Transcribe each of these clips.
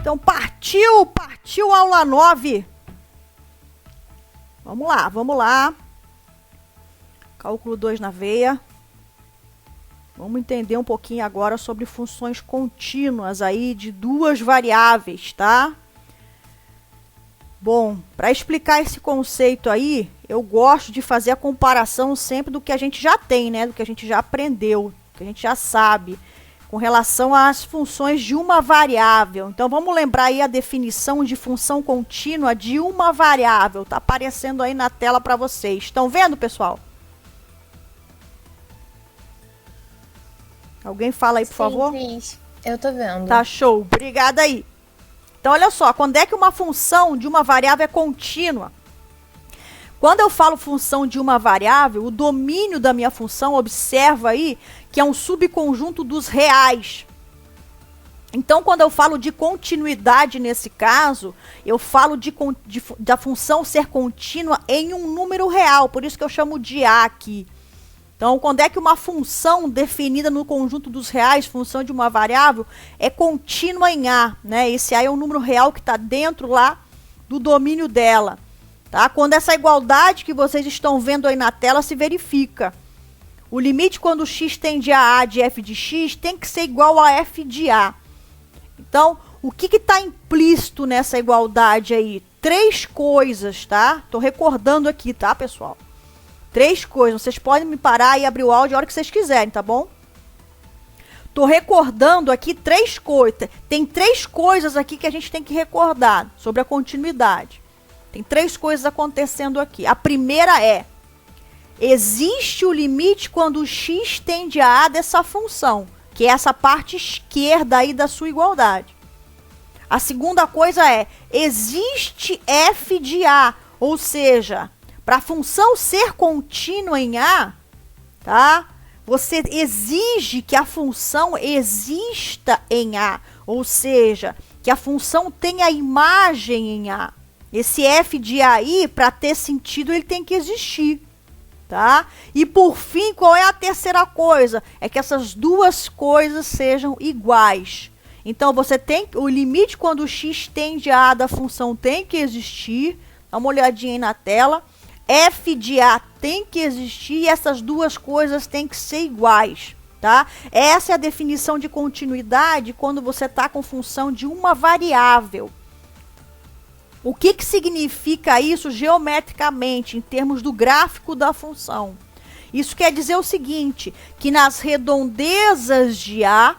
Então partiu aula 9. Vamos lá. Cálculo 2 na veia. Vamos entender um pouquinho agora sobre funções contínuas aí de duas variáveis, tá? Bom, para explicar esse conceito aí, eu gosto de fazer a comparação sempre do que a gente já tem, né? Do que a gente já aprendeu, do que a gente já sabe, com relação às funções de uma variável. Então, vamos lembrar aí a definição de função contínua de uma variável. Tá aparecendo aí na tela para vocês. Estão vendo, pessoal? Alguém fala aí, por favor? Sim, eu tô vendo. Tá show. Obrigada aí. Então, olha só, quando é que uma função de uma variável é contínua? Quando eu falo função de uma variável, o domínio da minha função, observa aí, que é um subconjunto dos reais. Então, quando eu falo de continuidade nesse caso, eu falo da função ser contínua em um número real, por isso que eu chamo de A aqui. Então, quando é que uma função definida no conjunto dos reais, função de uma variável, é contínua em A, né? Esse A é um número real que está dentro lá do domínio dela, tá? Quando essa igualdade que vocês estão vendo aí na tela se verifica. O limite quando x tende a de f de x tem que ser igual a f de A. Então, o que está implícito nessa igualdade aí? 3 coisas, tá? Tô recordando aqui, tá, pessoal? 3 coisas. Vocês podem me parar e abrir o áudio a hora que vocês quiserem, tá bom? Tô recordando aqui 3 coisas. Tem 3 coisas aqui que a gente tem que recordar sobre a continuidade. Tem 3 coisas acontecendo aqui. A primeira é: existe o limite quando x tende a A dessa função, que é essa parte esquerda aí da sua igualdade. A segunda coisa é: existe f de A, ou seja, para a função ser contínua em A, tá? Você exige que a função exista em A, ou seja, que a função tenha imagem em A. Esse f de A aí, para ter sentido, ele tem que existir, tá? E por fim, qual é a terceira coisa? É que essas duas coisas sejam iguais. Então, você tem o limite quando o x tende a A da função tem que existir. Dá uma olhadinha aí na tela. F de A tem que existir e essas duas coisas têm que ser iguais, tá? Essa é a definição de continuidade quando você está com função de uma variável. O que significa isso geometricamente, em termos do gráfico da função? Isso quer dizer o seguinte, que nas redondezas de A,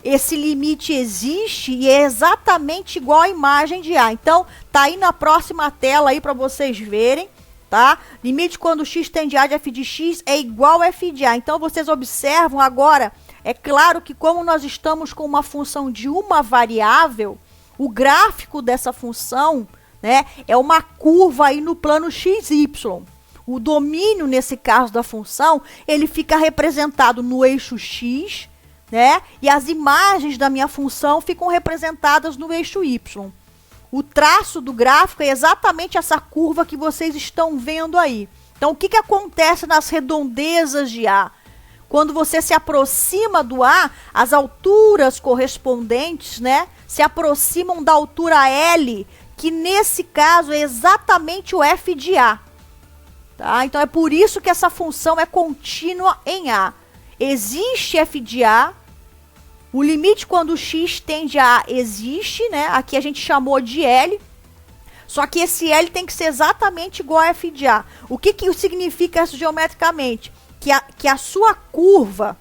esse limite existe e é exatamente igual à imagem de A. Então, tá aí na próxima tela aí para vocês verem, tá? Limite quando x tende a de f de x é igual a f de A. Então, vocês observam agora, é claro que como nós estamos com uma função de uma variável, o gráfico dessa função, né, é uma curva aí no plano xy. O domínio, nesse caso da função, ele fica representado no eixo x, né, e as imagens da minha função ficam representadas no eixo y. O traço do gráfico é exatamente essa curva que vocês estão vendo aí. Então, o que acontece nas redondezas de A? Quando você se aproxima do A, as alturas correspondentes, né, se aproximam da altura L, que nesse caso é exatamente o f de A. Tá? Então, é por isso que essa função é contínua em A. Existe f de A. O limite quando x tende a A existe, né? Aqui a gente chamou de L. Só que esse L tem que ser exatamente igual a f de A. O que significa isso geometricamente? Que a sua curva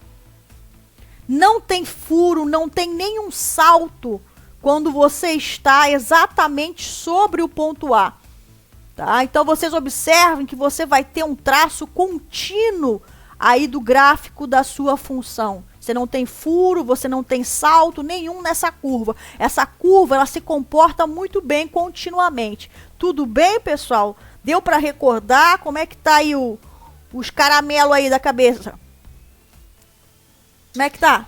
não tem furo, não tem nenhum salto quando você está exatamente sobre o ponto A. Tá? Então, vocês observem que você vai ter um traço contínuo aí do gráfico da sua função. Você não tem furo, você não tem salto nenhum nessa curva. Essa curva, ela se comporta muito bem continuamente. Tudo bem, pessoal? Deu para recordar? Como é que tá aí os caramelos aí da cabeça? Como é que tá?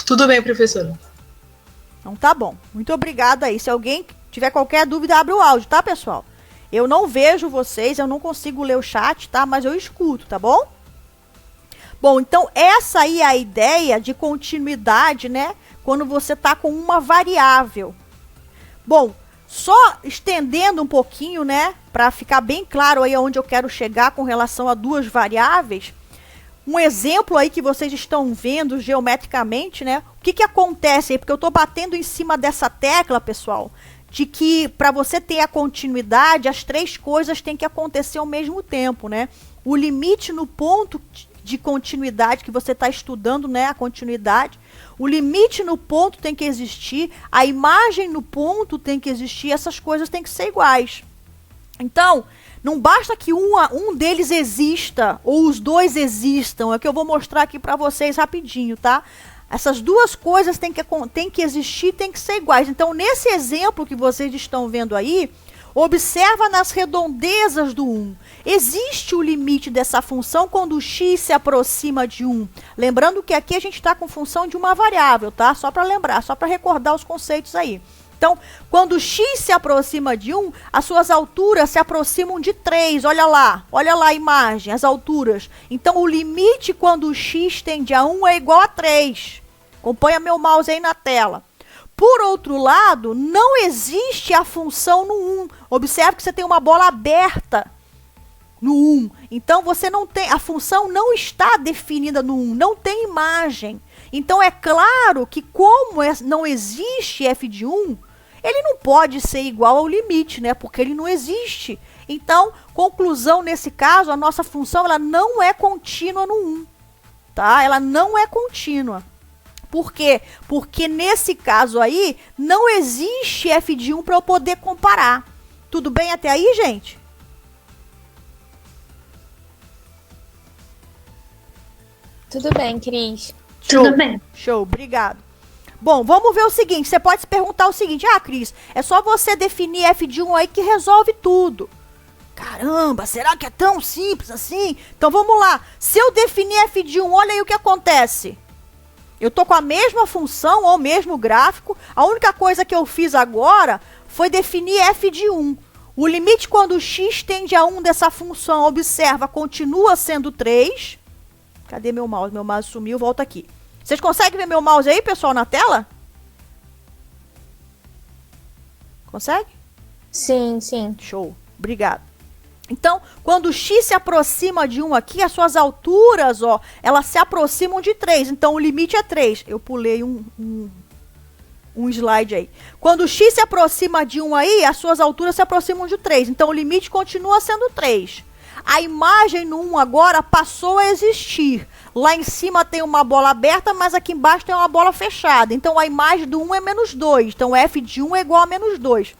Tudo bem, professora. Então tá bom. Muito obrigada aí. Se alguém tiver qualquer dúvida, abre o áudio, tá, pessoal? Eu não vejo vocês, eu não consigo ler o chat, tá? Mas eu escuto, tá bom? Bom, então essa aí é a ideia de continuidade, né? quando você está com uma variável. Bom, só estendendo um pouquinho, né, para ficar bem claro aí aonde eu quero chegar com relação a duas variáveis, um exemplo aí que vocês estão vendo geometricamente, né, o que acontece aí, porque eu estou batendo em cima dessa tecla, pessoal, de que para você ter a continuidade, as três coisas têm que acontecer ao mesmo tempo, né, o limite no ponto de continuidade que você está estudando, né, a continuidade, o limite no ponto tem que existir, a imagem no ponto tem que existir, essas coisas têm que ser iguais. Então, não basta que um deles exista, ou os dois existam, é o que eu vou mostrar aqui para vocês rapidinho, tá? Essas duas coisas têm que existir, têm que ser iguais. Então, nesse exemplo que vocês estão vendo aí, observa nas redondezas do 1. Existe o limite dessa função quando o x se aproxima de 1. Lembrando que aqui a gente está com função de uma variável, tá? Só para lembrar, só para recordar os conceitos aí. Então, quando o x se aproxima de 1, as suas alturas se aproximam de 3. Olha lá a imagem, as alturas. Então, o limite quando o x tende a 1 é igual a 3. Acompanha meu mouse aí na tela. Por outro lado, não existe a função no 1. Observe que você tem uma bola aberta no 1. Então, você não tem, a função não está definida no 1, não tem imagem. Então, é claro que como não existe f de 1, ele não pode ser igual ao limite, né? Porque ele não existe. Então, conclusão nesse caso, a nossa função ela não é contínua no 1, tá? Ela não é contínua. Por quê? Porque nesse caso aí, não existe f de 1 para eu poder comparar. Tudo bem até aí, gente? Tudo bem, Cris. Tudo bem. Show, obrigado. Bom, vamos ver o seguinte, você pode se perguntar o seguinte, Cris, é só você definir f de 1 aí que resolve tudo. Caramba, será que é tão simples assim? Então vamos lá, se eu definir f de 1, olha aí o que acontece. Eu tô com a mesma função ou o mesmo gráfico, a única coisa que eu fiz agora foi definir f de 1. O limite quando x tende a 1 dessa função, observa, continua sendo 3. Cadê meu mouse? Meu mouse sumiu, volta aqui. Vocês conseguem ver meu mouse aí, pessoal, na tela? Consegue? Sim, sim. Show, obrigado. Então, quando o x se aproxima de 1 aqui, as suas alturas, ó, elas se aproximam de 3. Então, o limite é 3. Eu pulei um slide aí. Quando o x se aproxima de 1 aí, as suas alturas se aproximam de 3. Então, o limite continua sendo 3. A imagem no 1 agora passou a existir. Lá em cima tem uma bola aberta, mas aqui embaixo tem uma bola fechada. Então, a imagem do 1 é menos 2. Então, f de 1 é igual a menos 2.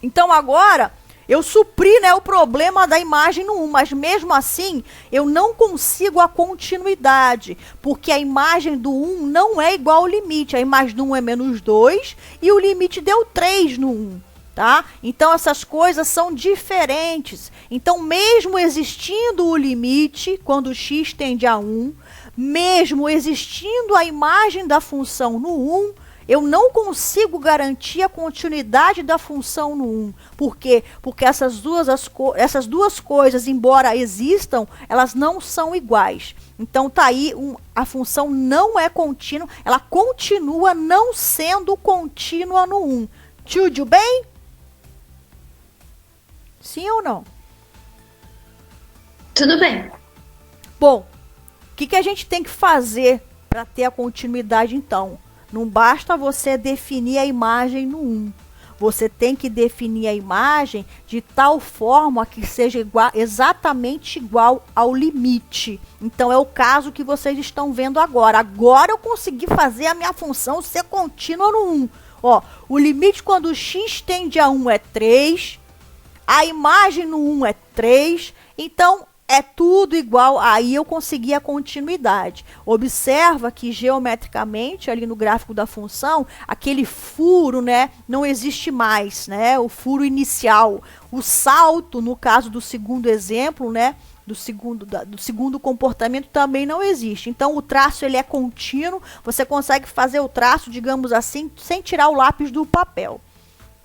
Então, agora, eu supri, né, o problema da imagem no 1. Mas, mesmo assim, eu não consigo a continuidade. Porque a imagem do 1 não é igual ao limite. A imagem do 1 é menos 2 e o limite deu 3 no 1. Tá? Então, essas coisas são diferentes. Então, mesmo existindo o limite, quando x tende a 1, mesmo existindo a imagem da função no 1, eu não consigo garantir a continuidade da função no 1. Por quê? Porque essas duas coisas, embora existam, elas não são iguais. Então, tá aí, a função não é contínua, ela continua não sendo contínua no 1. Tudo bem? Sim ou não? Tudo bem. Bom, o que a gente tem que fazer para ter a continuidade, então? Não basta você definir a imagem no 1. Você tem que definir a imagem de tal forma que seja exatamente igual ao limite. Então, é o caso que vocês estão vendo agora. Agora eu consegui fazer a minha função ser contínua no 1. Ó, o limite quando o x tende a 1 é 3. A imagem no 1 é 3, então é tudo igual, aí eu consegui a continuidade. Observa que geometricamente, ali no gráfico da função, aquele furo, né, não existe mais, né, o furo inicial. O salto, no caso do segundo exemplo, né, do segundo comportamento também não existe. Então, o traço ele é contínuo, você consegue fazer o traço, digamos assim, sem tirar o lápis do papel.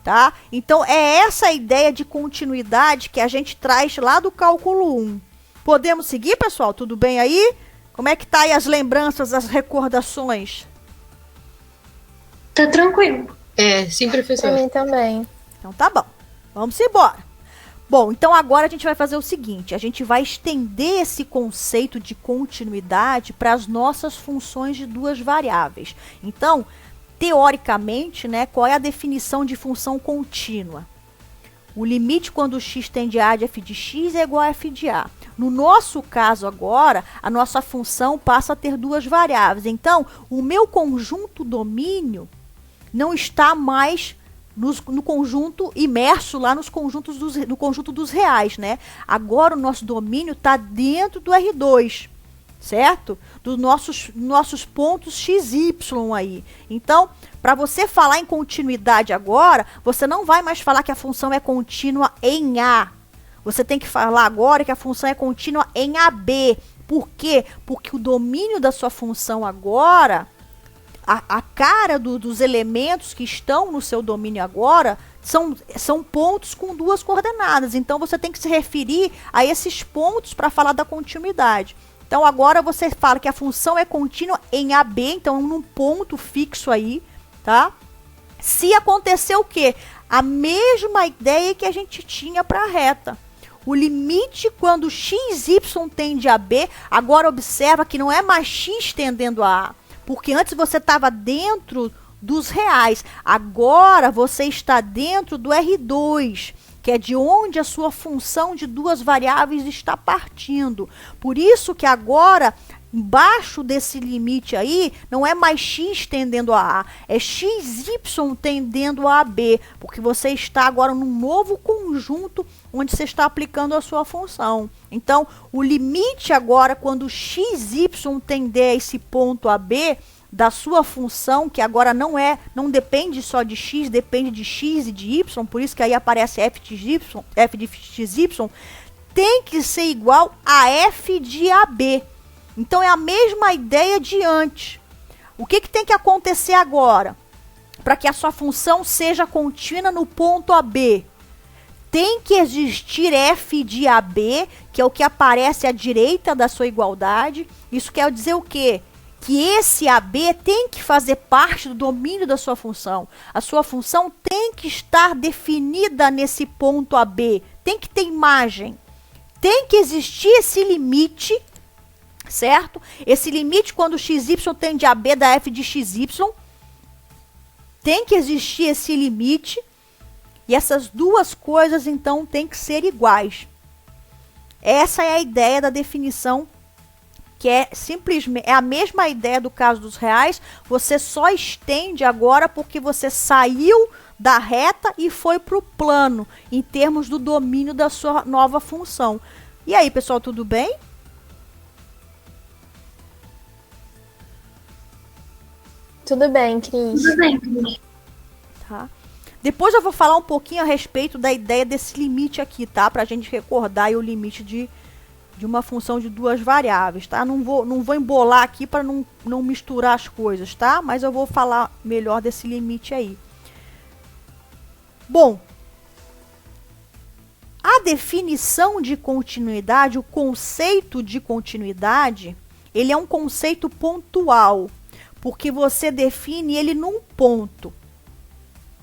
Tá? Então, é essa a ideia de continuidade que a gente traz lá do cálculo 1. Podemos seguir, pessoal? Tudo bem aí? Como é que tá aí as lembranças, as recordações? Tá tranquilo. Sim, Pra professor. mim também. Então tá bom. Vamos embora. Bom, então agora a gente vai fazer o seguinte, a gente vai estender esse conceito de continuidade para as nossas funções de duas variáveis. Então, teoricamente, né, qual é a definição de função contínua? O limite quando x tende a de f de x é igual a f de a. No nosso caso agora, a nossa função passa a ter duas variáveis. Então, o meu conjunto domínio não está mais no conjunto imerso lá no conjunto dos reais, né? Agora o nosso domínio está dentro do R2, certo? Dos nossos pontos XY aí. Então, para você falar em continuidade agora, você não vai mais falar que a função é contínua em A. Você tem que falar agora que a função é contínua em AB. Por quê? Porque o domínio da sua função agora, a cara dos elementos que estão no seu domínio agora, são pontos com duas coordenadas. Então, você tem que se referir a esses pontos para falar da continuidade. Então, agora você fala que a função é contínua em AB, então num ponto fixo aí, tá? Se acontecer o quê? A mesma ideia que a gente tinha para a reta. O limite quando xy tende a B, agora observa que não é mais x tendendo a A, porque antes você estava dentro dos reais, agora você está dentro do R2, que é de onde a sua função de duas variáveis está partindo. Por isso que agora, embaixo desse limite aí, não é mais x tendendo a A, é xy tendendo a B, porque você está agora num novo conjunto onde você está aplicando a sua função. Então, o limite agora, quando xy tender a esse ponto AB, da sua função, que agora não depende só de x, depende de x e de y, por isso que aí aparece f de xy, tem que ser igual a f de AB. Então, é a mesma ideia de antes. O que tem que acontecer agora? Para que a sua função seja contínua no ponto AB, tem que existir f de AB, que é o que aparece à direita da sua igualdade. Isso quer dizer o quê? Que esse AB tem que fazer parte do domínio da sua função. A sua função tem que estar definida nesse ponto AB. Tem que ter imagem. Tem que existir esse limite, certo? Esse limite quando xy tende a B da f de xy. Tem que existir esse limite. E essas duas coisas, então, têm que ser iguais. Essa é a ideia da definição, que é simplesmente a mesma ideia do caso dos reais, você só estende agora porque você saiu da reta e foi para o plano, em termos do domínio da sua nova função. E aí, pessoal, tudo bem? Tudo bem, Cris. Tudo bem, Cris. Tá. Depois eu vou falar um pouquinho a respeito da ideia desse limite aqui, tá? Pra gente recordar aí o limite de uma função de duas variáveis, tá? Não vou embolar aqui para não misturar as coisas, tá? Mas eu vou falar melhor desse limite aí. Bom, a definição de continuidade, o conceito de continuidade, ele é um conceito pontual, porque você define ele num ponto,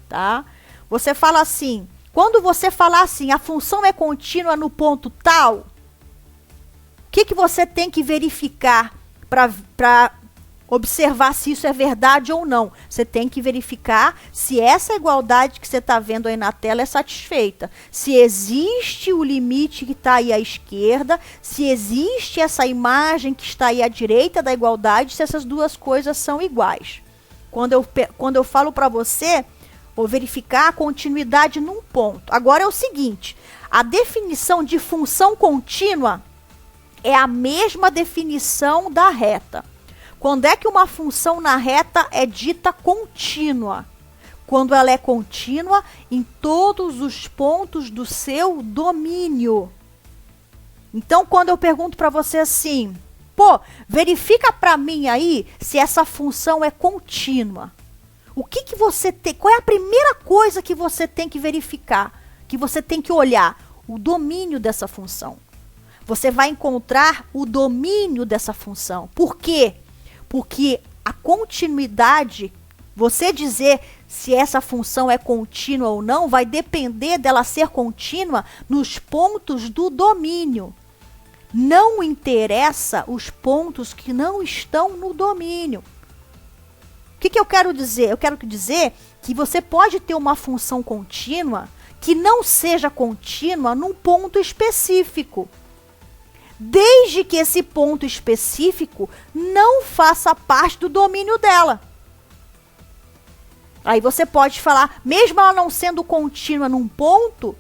tá? Você fala assim, quando você falar assim, a função é contínua no ponto tal, o que você tem que verificar para observar se isso é verdade ou não? Você tem que verificar se essa igualdade que você está vendo aí na tela é satisfeita. Se existe o limite que está aí à esquerda, se existe essa imagem que está aí à direita da igualdade, se essas duas coisas são iguais. Quando eu falo para você, vou verificar a continuidade num ponto. Agora é o seguinte, a definição de função contínua é a mesma definição da reta. Quando é que uma função na reta é dita contínua? Quando ela é contínua em todos os pontos do seu domínio. Então, quando eu pergunto para você assim, pô, verifica para mim aí se essa função é contínua. O que você tem? Qual é a primeira coisa que você tem que verificar? Que você tem que olhar? O domínio dessa função. Você vai encontrar o domínio dessa função. Por quê? Porque a continuidade Você dizer se essa função é contínua ou não vai depender dela ser contínua nos pontos do domínio. Não interessa os pontos que não estão no domínio. O que eu quero dizer? Eu quero dizer que você pode ter uma função contínua que não seja contínua num ponto específico, desde que esse ponto específico não faça parte do domínio dela. Aí você pode falar, mesmo ela não sendo contínua num ponto,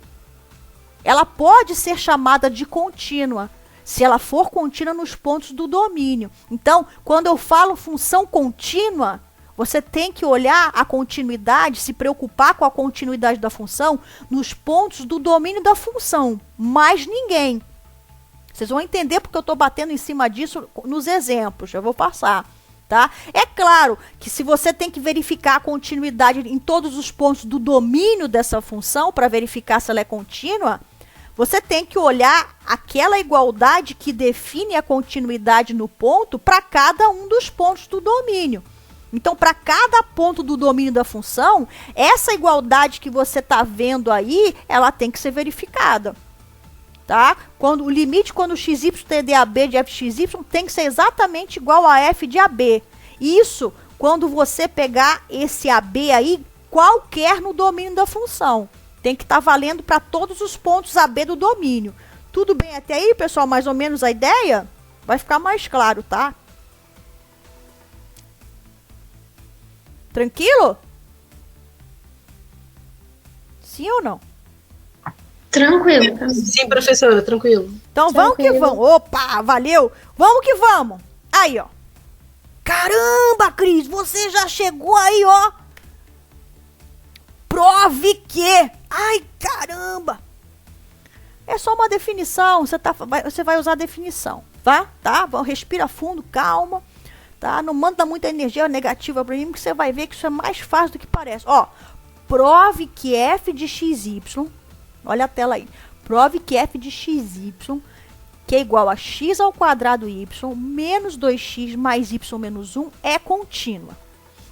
ela pode ser chamada de contínua, se ela for contínua nos pontos do domínio. Então, quando eu falo função contínua, você tem que olhar a continuidade, se preocupar com a continuidade da função nos pontos do domínio da função, mais ninguém. Vocês vão entender porque eu estou batendo em cima disso nos exemplos, eu vou passar. Tá? É claro que se você tem que verificar a continuidade em todos os pontos do domínio dessa função para verificar se ela é contínua, você tem que olhar aquela igualdade que define a continuidade no ponto para cada um dos pontos do domínio. Então, para cada ponto do domínio da função, essa igualdade que você está vendo aí, ela tem que ser verificada. Tá? Quando o limite quando xy tende a b de fxy tem que ser exatamente igual a f de ab. Isso quando você pegar esse ab aí qualquer no domínio da função. Tem que estar valendo para todos os pontos ab do domínio. Tudo bem até aí, pessoal? Mais ou menos a ideia? Vai ficar mais claro, tá? Tranquilo? Sim ou não? Tranquilo. Sim, professora, tranquilo. Então vamos que vamos. Opa, valeu. Vamos que vamos. Aí, ó. Caramba, Cris, você já chegou aí, ó. Prove que. Ai, caramba. É só uma definição. Você vai usar a definição, tá? Respira fundo, calma. Tá? Não manda muita energia negativa para mim, que você vai ver que isso é mais fácil do que parece. Ó, prove que f de xy. Olha a tela aí. Prove que f de xy, que é igual a x ao quadrado y, menos 2x mais y menos 1, é contínua.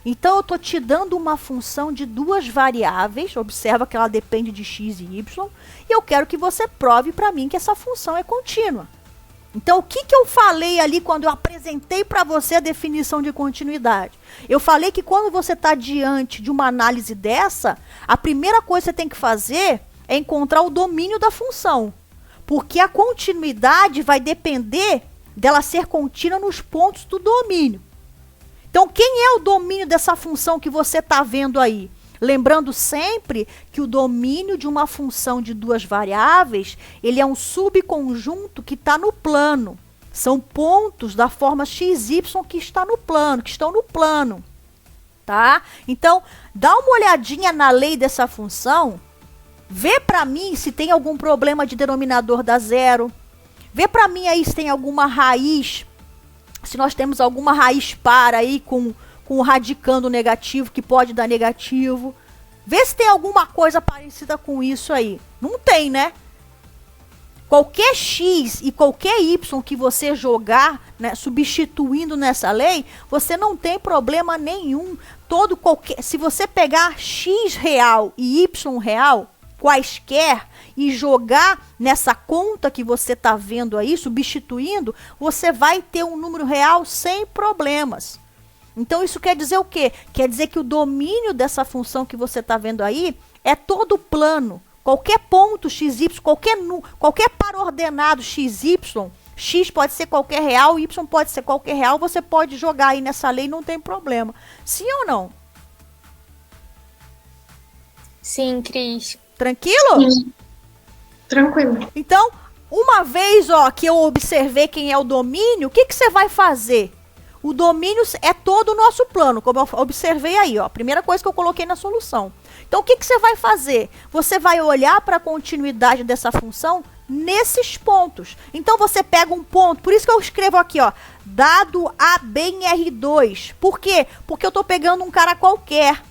Então, eu estou te dando uma função de duas variáveis. Observa que ela depende de x e y. E eu quero que você prove para mim que essa função é contínua. Então, o que eu falei ali quando eu apresentei para você a definição de continuidade? Eu falei que quando você está diante de uma análise dessa, a primeira coisa que você tem que fazer é encontrar o domínio da função. Porque a continuidade vai depender dela ser contínua nos pontos do domínio. Então, quem é o domínio dessa função que você está vendo aí? Lembrando sempre que o domínio de uma função de duas variáveis, ele é um subconjunto que está no plano. São pontos da forma xy que estão no plano. Tá? Então, dá uma olhadinha na lei dessa função. Vê para mim se tem algum problema de denominador da zero. Vê para mim aí se tem alguma raiz, se nós temos alguma raiz par aí com o radicando negativo, que pode dar negativo. Vê se tem alguma coisa parecida com isso aí. Não tem, né? Qualquer x e qualquer y que você jogar, né, substituindo nessa lei, você não tem problema nenhum. Se você pegar x real e y real, quaisquer, e jogar nessa conta que você está vendo aí, substituindo, você vai ter um número real sem problemas. Então, isso quer dizer o quê? Quer dizer que o domínio dessa função que você está vendo aí é todo plano. Qualquer ponto xy, qualquer par ordenado xy, x pode ser qualquer real, y pode ser qualquer real, você pode jogar aí nessa lei, não tem problema. Sim ou não? Sim, Cris. Tranquilo? Sim. Tranquilo. Então, uma vez que eu observei quem é o domínio, o que você vai fazer? O domínio é todo o nosso plano, como eu observei aí, ó. Primeira coisa que eu coloquei na solução. Então, o que você vai fazer? Você vai olhar para a continuidade dessa função nesses pontos. Então, você pega um ponto, por isso que eu escrevo aqui, ó, dado AB em R2. Por quê? Porque eu estou pegando um cara qualquer,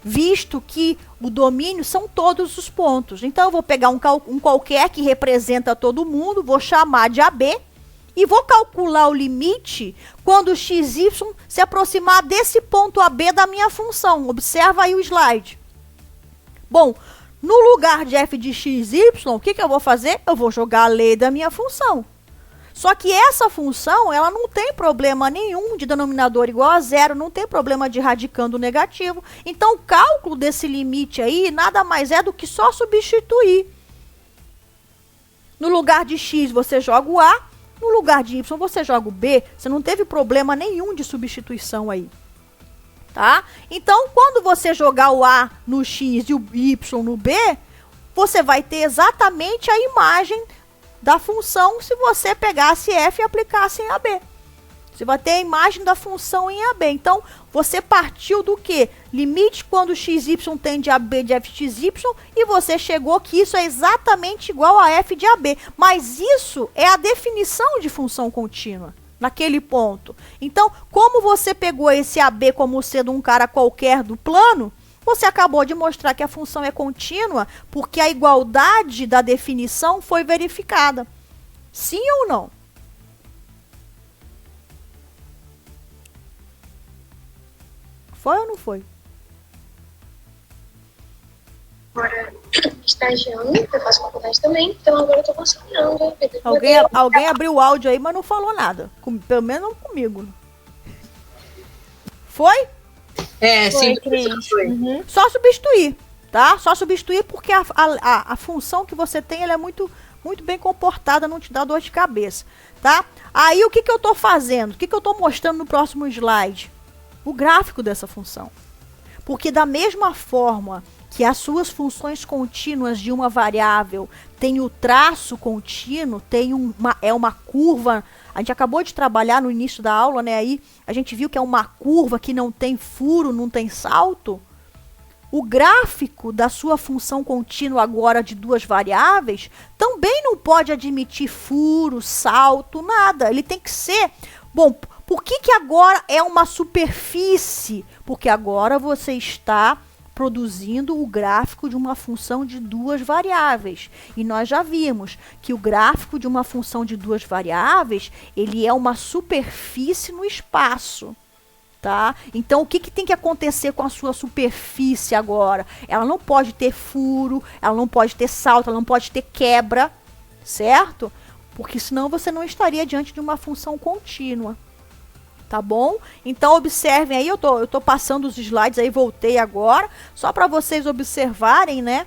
visto que o domínio são todos os pontos. Então, eu vou pegar um qualquer que representa todo mundo, vou chamar de AB, E vou calcular o limite quando xy se aproximar desse ponto AB da minha função. Observa aí o slide. Bom, no lugar de f de xy, o que eu vou fazer? Eu vou jogar a lei da minha função. Só que essa função, ela não tem problema nenhum de denominador igual a zero, não tem problema de radicando negativo. Então, o cálculo desse limite aí nada mais é do que só substituir. No lugar de x, você joga o a. No lugar de y, você joga o b. Você não teve problema nenhum de substituição aí. Tá? Então, quando você jogar o a no x e o y no b, você vai ter exatamente a imagem da função se você pegasse f e aplicasse em AB. Você vai ter a imagem da função em AB. Então, você partiu do quê? Limite quando xy tende a b de fxy, e você chegou que isso é exatamente igual a f de AB. Mas isso é a definição de função contínua, naquele ponto. Então, como você pegou esse AB como sendo um cara qualquer do plano, você acabou de mostrar que a função é contínua porque a igualdade da definição foi verificada. Sim ou não? Foi ou não foi? Agora, estagiando, eu faço faculdade também, então agora eu tô conciliando. Alguém abriu o áudio aí, mas não falou nada. Pelo menos não comigo. Foi? Sim, foi. Uhum. Só substituir, tá? Só substituir porque a função que você tem, ela é muito bem comportada, não te dá dor de cabeça, tá? Aí, o que eu tô fazendo? O que eu tô mostrando no próximo slide? O gráfico dessa função. Porque da mesma forma que as suas funções contínuas de uma variável tem o traço contínuo, tem uma curva, a gente acabou de trabalhar no início da aula, né? Aí a gente viu que é uma curva que não tem furo, não tem salto. O gráfico da sua função contínua agora de duas variáveis também não pode admitir furo, salto, nada. Ele tem que ser... Bom, por que agora é uma superfície? Porque agora você está produzindo o gráfico de uma função de duas variáveis. E nós já vimos que o gráfico de uma função de duas variáveis, ele é uma superfície no espaço. Tá? Então, o que tem que acontecer com a sua superfície agora? Ela não pode ter furo, ela não pode ter salto, ela não pode ter quebra, certo? Porque senão você não estaria diante de uma função contínua. Tá bom? Então, observem aí, eu tô passando os slides aí, voltei agora, só para vocês observarem, né,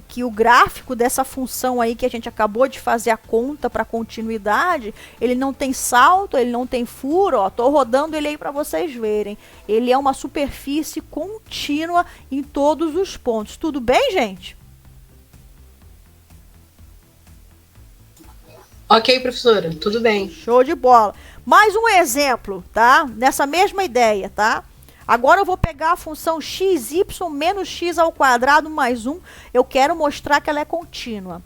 que o gráfico dessa função aí que a gente acabou de fazer a conta para continuidade, ele não tem salto, ele não tem furo, ó, tô rodando ele aí para vocês verem. Ele é uma superfície contínua em todos os pontos. Tudo bem, gente? Ok, professora, tudo bem. Show de bola. Mais um exemplo, tá? Nessa mesma ideia, tá? Agora eu vou pegar a função xy menos x ao quadrado mais 1. Eu quero mostrar que ela é contínua.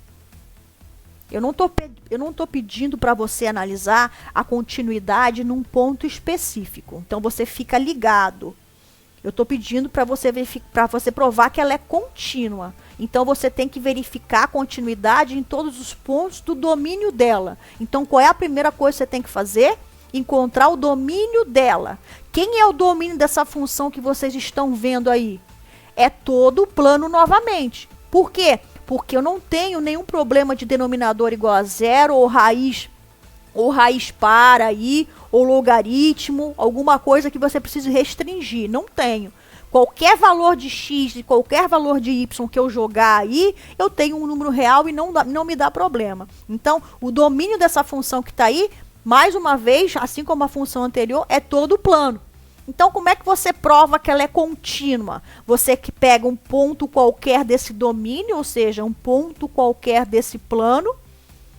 Eu não tô pedindo para você analisar a continuidade num ponto específico. Então você fica ligado. Eu estou pedindo para você provar que ela é contínua. Então você tem que verificar a continuidade em todos os pontos do domínio dela. Então qual é a primeira coisa que você tem que fazer? Encontrar o domínio dela. Quem é o domínio dessa função que vocês estão vendo aí? É todo o plano novamente. Por quê? Porque eu não tenho nenhum problema de denominador igual a zero, ou raiz par aí, ou logaritmo, alguma coisa que você precise restringir. Não tenho. Qualquer valor de x e qualquer valor de y que eu jogar aí, eu tenho um número real e não me dá problema. Então, o domínio dessa função que está aí, mais uma vez, assim como a função anterior, é todo o plano. Então, como é que você prova que ela é contínua? Você que pega um ponto qualquer desse domínio, ou seja, um ponto qualquer desse plano,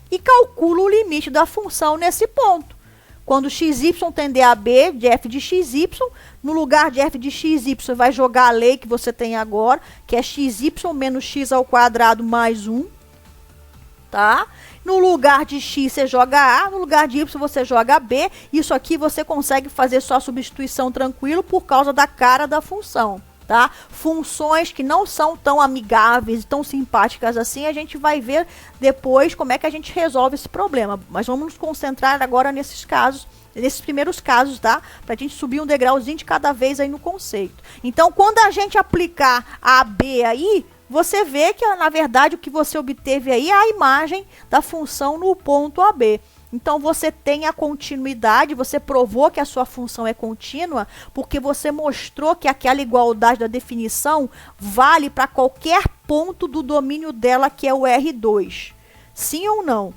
e calcula o limite da função nesse ponto. Quando xy tender a b de f de xy, no lugar de f de xy, vai jogar a lei que você tem agora, que é xy menos x ao quadrado mais 1. Tá? No lugar de x você joga a, no lugar de y você joga b. Isso aqui você consegue fazer só substituição tranquilo por causa da cara da função. tá? Funções que não são tão amigáveis, tão simpáticas assim, a gente vai ver depois como é que a gente resolve esse problema. Mas vamos nos concentrar agora nesses casos, nesses primeiros casos, tá? Pra gente subir um degrauzinho de cada vez aí no conceito. Então, quando a gente aplicar a AB aí, você vê que, na verdade, o que você obteve aí é a imagem da função no ponto AB. Então, você tem a continuidade, você provou que a sua função é contínua, porque você mostrou que aquela igualdade da definição vale para qualquer ponto do domínio dela, que é o R2. Sim ou não?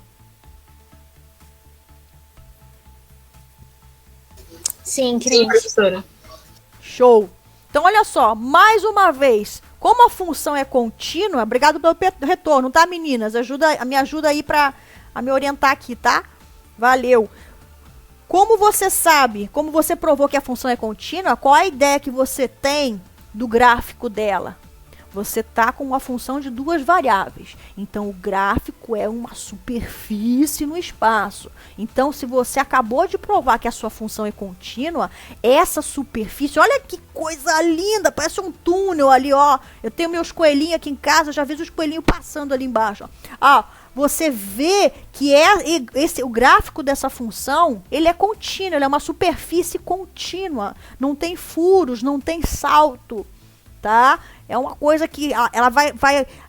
Sim, Sim, Cris. professora. Show! Então, olha só, mais uma vez, como a função é contínua, obrigado pelo retorno, tá, meninas? Me ajuda aí para me orientar aqui, tá? Valeu. Como você sabe, como você provou que a função é contínua, qual a ideia que você tem do gráfico dela? Você tá com uma função de duas variáveis. Então, o gráfico é uma superfície no espaço. Então, se você acabou de provar que a sua função é contínua, essa superfície, olha que coisa linda, parece um túnel ali, ó. Eu tenho meus coelhinhos aqui em casa, já vejo os coelhinhos passando ali embaixo, ó. Você vê que o gráfico dessa função, ele é contínuo, ele é uma superfície contínua. Não tem furos, não tem salto, tá? É uma coisa que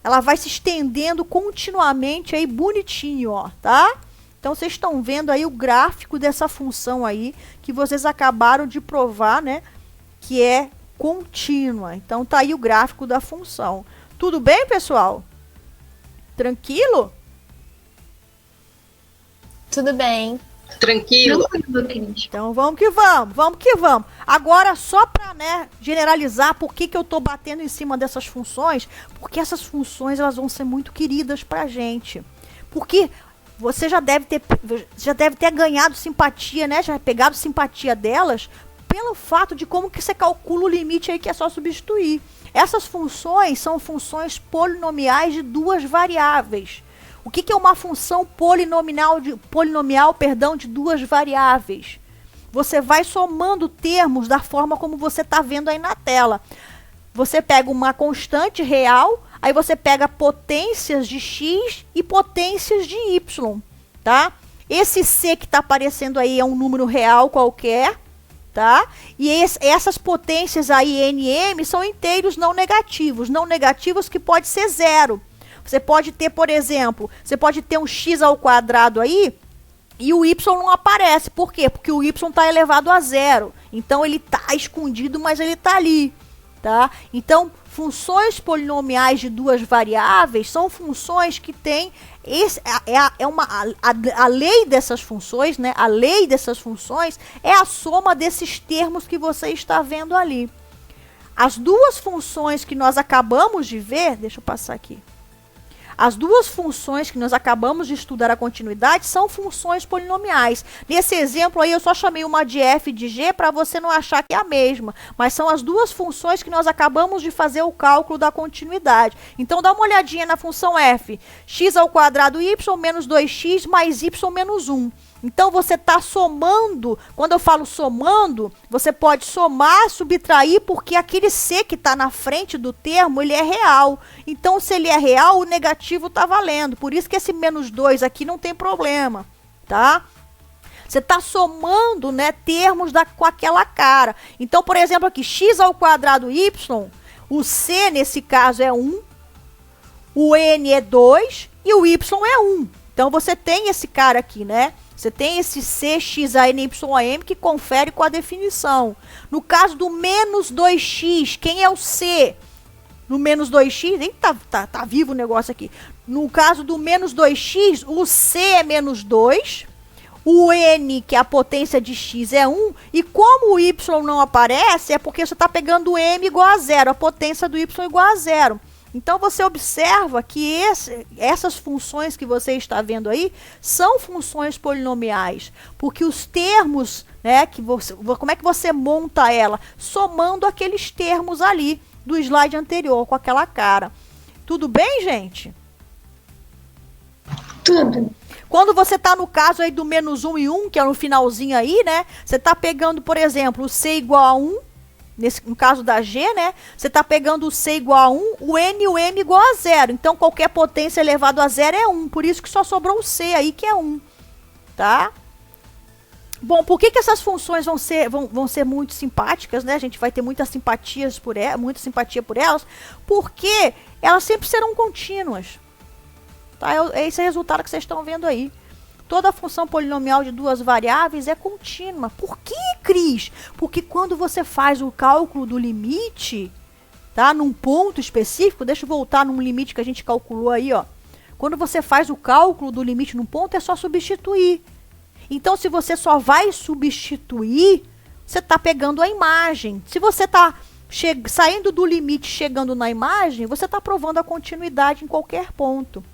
ela vai se estendendo continuamente aí, bonitinho, ó, tá? Então, vocês estão vendo aí o gráfico dessa função aí, que vocês acabaram de provar, né? Que é contínua. Então, tá aí o gráfico da função. Tudo bem, pessoal? Tranquilo? Tudo bem. Tranquilo. Então vamos que vamos, vamos que vamos. Agora, só para, né, generalizar por que eu tô batendo em cima dessas funções, porque essas funções elas vão ser muito queridas pra gente. Porque você já deve ter ganhado simpatia, né? Já pegado simpatia delas pelo fato de como que você calcula o limite aí, que é só substituir. Essas funções são funções polinomiais de duas variáveis. O que é uma função polinomial de duas variáveis? Você vai somando termos da forma como você está vendo aí na tela. Você pega uma constante real, aí você pega potências de x e potências de y, tá? Esse c que está aparecendo aí é um número real qualquer, tá? E essas potências aí, nm, são inteiros não negativos que pode ser zero. Você pode ter, por exemplo, você pode ter um x ao quadrado aí e o y não aparece. Por quê? Porque o y está elevado a zero. Então, ele está escondido, mas ele está ali, tá? Então, funções polinomiais de duas variáveis são funções que têm... A lei dessas funções, né? A lei dessas funções é a soma desses termos que você está vendo ali. As duas funções que nós acabamos de ver... Deixa eu passar aqui. As duas funções que nós acabamos de estudar a continuidade são funções polinomiais. Nesse exemplo aí, eu só chamei uma de f e de g para você não achar que é a mesma. Mas são as duas funções que nós acabamos de fazer o cálculo da continuidade. Então, dá uma olhadinha na função f. X ao quadrado y menos 2x mais y menos 1. Então, você está somando. Quando eu falo somando, você pode somar, subtrair, porque aquele c que está na frente do termo, ele é real. Então, se ele é real, o negativo está valendo. Por isso que esse menos 2 aqui não tem problema, tá? Você está somando, né, termos com aquela cara. Então, por exemplo, aqui, x ao quadrado y, o c, nesse caso, é 1, o n é 2 e o y é 1. Então, você tem esse cara aqui, né? Você tem esse c, x, a, n, y, a, m que confere com a definição. No caso do menos 2x, quem é o c? No menos 2x, nem tá vivo o negócio aqui. No caso do menos 2x, o c é menos 2, o n, que é a potência de x, é 1, e como o y não aparece, é porque você está pegando o m igual a 0, a potência do y igual a 0. Então, você observa que essas funções que você está vendo aí são funções polinomiais, porque os termos, né, como é que você monta ela? Somando aqueles termos ali do slide anterior, com aquela cara. Tudo bem, gente? Tudo. Quando você está no caso aí do menos 1 e 1, que é no finalzinho aí, né? Você está pegando, por exemplo, o c igual a 1, no caso da G, né? Você está pegando o C igual a 1, o N e o M igual a 0. Então, qualquer potência elevado a 0 é 1. Por isso que só sobrou o C aí, que é 1. Tá? Bom, por que essas funções vão ser muito simpáticas, né? A gente vai ter muita simpatia por elas, porque elas sempre serão contínuas. Tá? É esse resultado que vocês estão vendo aí. Toda função polinomial de duas variáveis é contínua. Por que, Cris? Porque quando você faz o cálculo do limite, tá? Num ponto específico, deixa eu voltar num limite que a gente calculou aí, ó. Quando você faz o cálculo do limite num ponto, é só substituir. Então, se você só vai substituir, você está pegando a imagem. Se você está saindo do limite, chegando na imagem, você está provando a continuidade em qualquer ponto.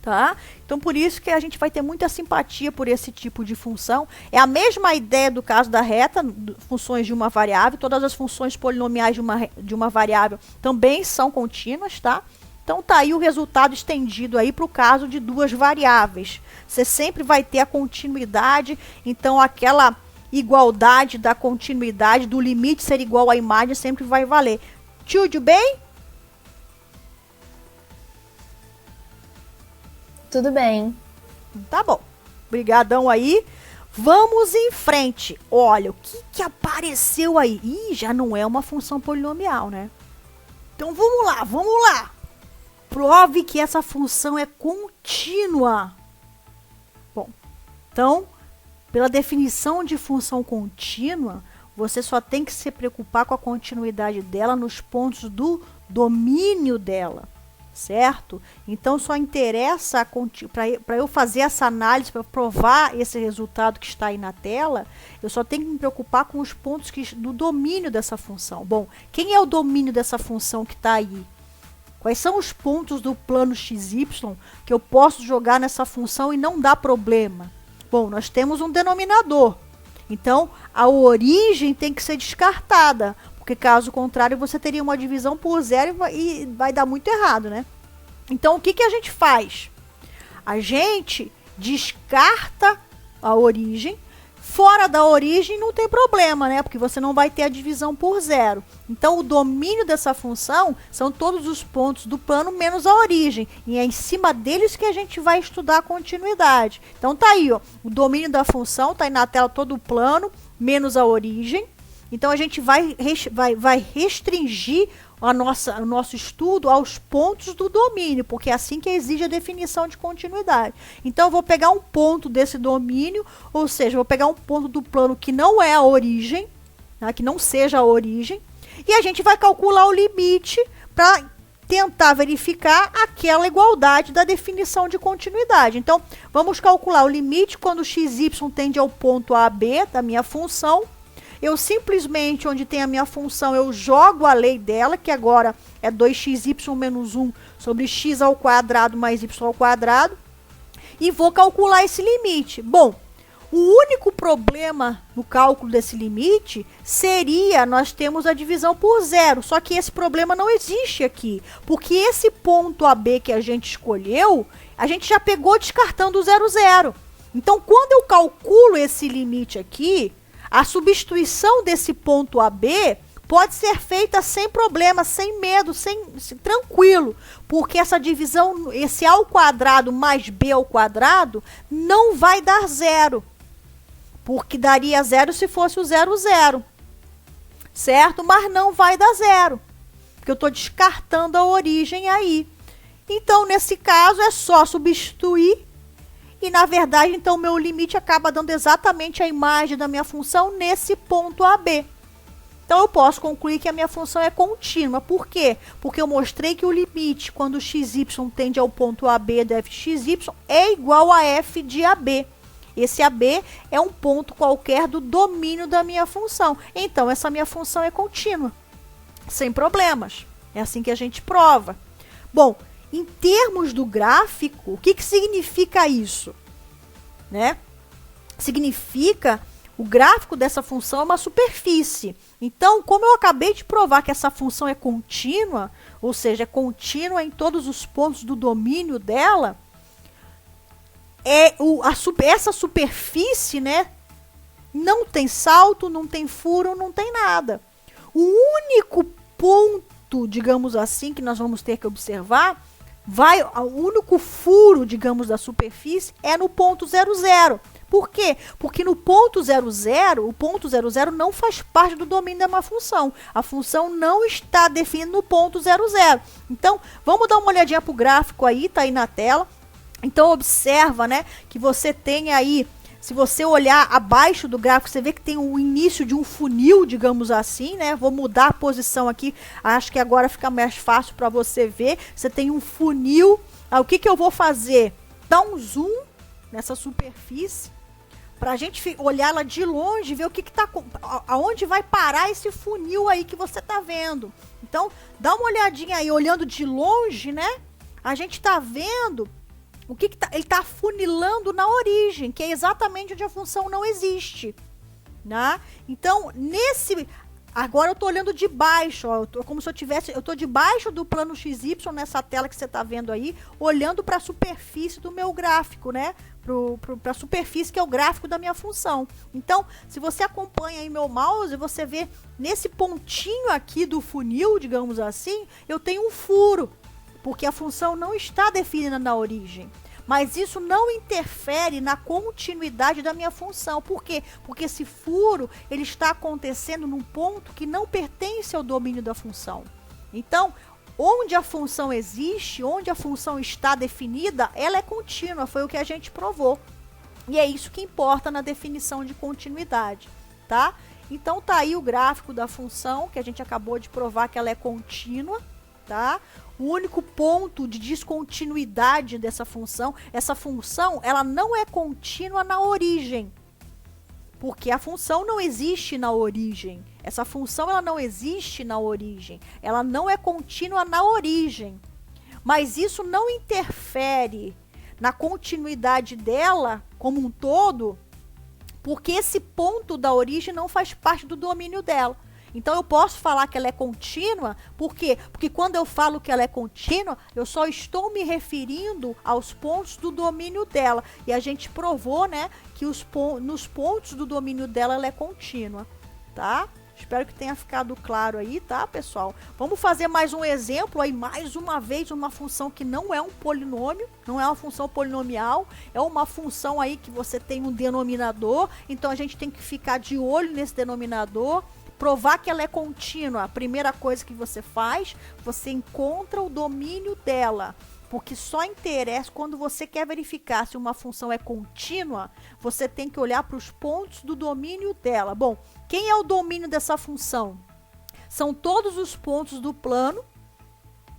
Tá? Então, por isso que a gente vai ter muita simpatia por esse tipo de função. É a mesma ideia do caso da reta, funções de uma variável. Todas as funções polinomiais de uma variável também são contínuas, tá? Então, tá aí o resultado estendido aí para o caso de duas variáveis. Você sempre vai ter a continuidade, então aquela igualdade da continuidade, do limite ser igual à imagem, sempre vai valer. Tudo bem? Tudo bem. Tá bom. Obrigadão aí. Vamos em frente. Olha, o que apareceu aí? Ih, já não é uma função polinomial, né? Então, vamos lá. Prove que essa função é contínua. Bom, então, pela definição de função contínua, você só tem que se preocupar com a continuidade dela nos pontos do domínio dela, certo? Então, só interessa, para eu fazer essa análise, para provar esse resultado que está aí na tela, eu só tenho que me preocupar com os pontos do domínio dessa função. Bom, quem é o domínio dessa função que está aí? Quais são os pontos do plano XY que eu posso jogar nessa função e não dá problema? Bom, nós temos um denominador. Então, a origem tem que ser descartada, porque caso contrário você teria uma divisão por zero e vai dar muito errado, né? Então, o que a gente faz? A gente descarta a origem. Fora da origem não tem problema, né? Porque você não vai ter a divisão por zero. Então, o domínio dessa função são todos os pontos do plano menos a origem. E é em cima deles que a gente vai estudar a continuidade. Então, tá aí, ó. O domínio da função, tá aí na tela todo o plano, menos a origem. Então, a gente vai restringir o nosso estudo aos pontos do domínio, porque é assim que exige a definição de continuidade. Então, eu vou pegar um ponto desse domínio, ou seja, eu vou pegar um ponto do plano que não é a origem, né, que não seja a origem, e a gente vai calcular o limite para tentar verificar aquela igualdade da definição de continuidade. Então, vamos calcular o limite quando xy tende ao ponto AB da minha função. Eu simplesmente, onde tem a minha função, eu jogo a lei dela, que agora é 2xy menos 1 sobre x ao quadrado mais y ao quadrado, e vou calcular esse limite. Bom, o único problema no cálculo desse limite seria nós temos a divisão por zero, só que esse problema não existe aqui, porque esse ponto AB que a gente escolheu, a gente já pegou descartando o 0, 0. Então, quando eu calculo esse limite aqui, a substituição desse ponto AB pode ser feita sem problema, sem medo, tranquilo, porque essa divisão, esse A ao quadrado mais B ao quadrado, não vai dar zero, porque daria zero se fosse o 0, 0, certo? Mas não vai dar zero, porque eu estou descartando a origem aí. Então, nesse caso, é só substituir. E, na verdade, então, o meu limite acaba dando exatamente a imagem da minha função nesse ponto AB. Então, eu posso concluir que a minha função é contínua. Por quê? Porque eu mostrei que o limite, quando xy tende ao ponto AB do f de xy, é igual a f de AB. Esse AB é um ponto qualquer do domínio da minha função. Então, essa minha função é contínua, sem problemas. É assim que a gente prova. Bom, em termos do gráfico, o que significa isso? Né? Significa, o gráfico dessa função é uma superfície. Então, como eu acabei de provar que essa função é contínua, ou seja, é contínua em todos os pontos do domínio dela, essa superfície, né, não tem salto, não tem furo, não tem nada. O único ponto, digamos assim, que nós vamos ter que observar, o único furo, digamos, da superfície é no ponto 00. Por quê? Porque no ponto 00, o ponto 00 não faz parte do domínio da uma função. A função não está definida no ponto 00. Então, vamos dar uma olhadinha para o gráfico aí, tá aí na tela. Então, observa, né, que você tem aí, se você olhar abaixo do gráfico, você vê que tem o início de um funil, digamos assim, né? Vou mudar a posição aqui, acho que agora fica mais fácil para você ver. Você tem um funil. O que eu vou fazer? Dar um zoom nessa superfície, para a gente olhar ela de longe, ver o que tá, aonde vai parar esse funil aí que você tá vendo. Então, dá uma olhadinha aí, olhando de longe, né? A gente tá vendo o que tá, ele tá afunilando na origem, que é exatamente onde a função não existe, né? Então, agora eu tô olhando de baixo, ó, como se eu tô debaixo do plano XY nessa tela que você tá vendo aí, olhando para a superfície do meu gráfico, né? Para a superfície que é o gráfico da minha função. Então, se você acompanha aí meu mouse, você vê nesse pontinho aqui do funil, digamos assim, eu tenho um furo, porque a função não está definida na origem. Mas isso não interfere na continuidade da minha função. Por quê? Porque esse furo, ele está acontecendo num ponto que não pertence ao domínio da função. Então, onde a função existe, onde a função está definida, ela é contínua, foi o que a gente provou. E é isso que importa na definição de continuidade, tá? Então, tá aí o gráfico da função, que a gente acabou de provar que ela é contínua, tá? O único ponto de descontinuidade dessa função, essa função, ela não é contínua na origem, porque a função não existe na origem. Essa função, ela não existe na origem. Ela não é contínua na origem. Mas isso não interfere na continuidade dela como um todo, porque esse ponto da origem não faz parte do domínio dela. Então, eu posso falar que ela é contínua, por quê? Porque quando eu falo que ela é contínua, eu só estou me referindo aos pontos do domínio dela. E a gente provou, né, que nos pontos do domínio dela, ela é contínua, tá? Espero que tenha ficado claro aí, tá, pessoal? Vamos fazer mais um exemplo aí, mais uma vez, uma função que não é um polinômio, não é uma função polinomial, é uma função aí que você tem um denominador, então a gente tem que ficar de olho nesse denominador. Provar que ela é contínua, a primeira coisa que você faz, você encontra o domínio dela. Porque só interessa quando você quer verificar se uma função é contínua, você tem que olhar para os pontos do domínio dela. Bom, quem é o domínio dessa função? São todos os pontos do plano,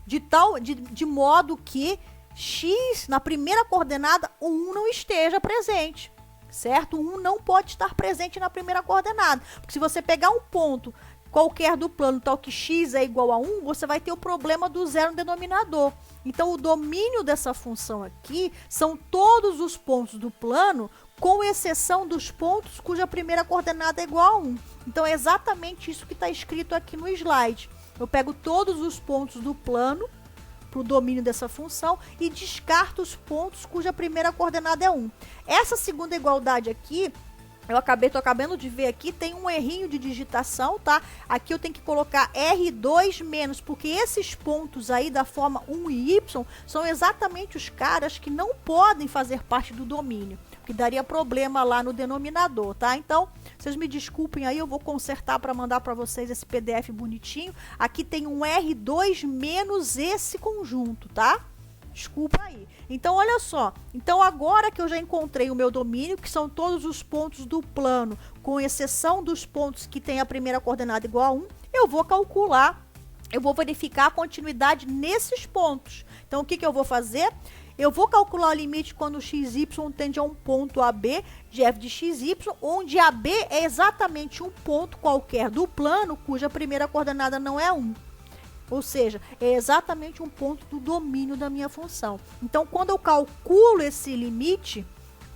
de modo que x, na primeira coordenada, o 1 não esteja presente. Certo? O 1 não pode estar presente na primeira coordenada. Porque se você pegar um ponto qualquer do plano, tal que x é igual a 1, você vai ter o problema do zero no denominador. Então, o domínio dessa função aqui são todos os pontos do plano, com exceção dos pontos cuja primeira coordenada é igual a 1. Então, é exatamente isso que está escrito aqui no slide. Eu pego todos os pontos do plano, para o domínio dessa função, e descarto os pontos cuja primeira coordenada é 1. Essa segunda igualdade aqui, tô acabando de ver aqui, tem um errinho de digitação, tá? Aqui eu tenho que colocar R2 menos, porque esses pontos aí da forma 1 e Y são exatamente os caras que não podem fazer parte do domínio, que daria problema lá no denominador, tá? Então, vocês me desculpem aí, eu vou consertar para mandar para vocês esse PDF bonitinho. Aqui tem um R2 menos esse conjunto, tá? Desculpa aí. Então, olha só. Então, agora que eu já encontrei o meu domínio, que são todos os pontos do plano, com exceção dos pontos que tem a primeira coordenada igual a 1, eu vou calcular, eu vou verificar a continuidade nesses pontos. Então, o que eu vou fazer? Eu vou calcular o limite quando xy tende a um ponto AB de f de xy, onde AB é exatamente um ponto qualquer do plano cuja primeira coordenada não é 1. Ou seja, é exatamente um ponto do domínio da minha função. Então, quando eu calculo esse limite,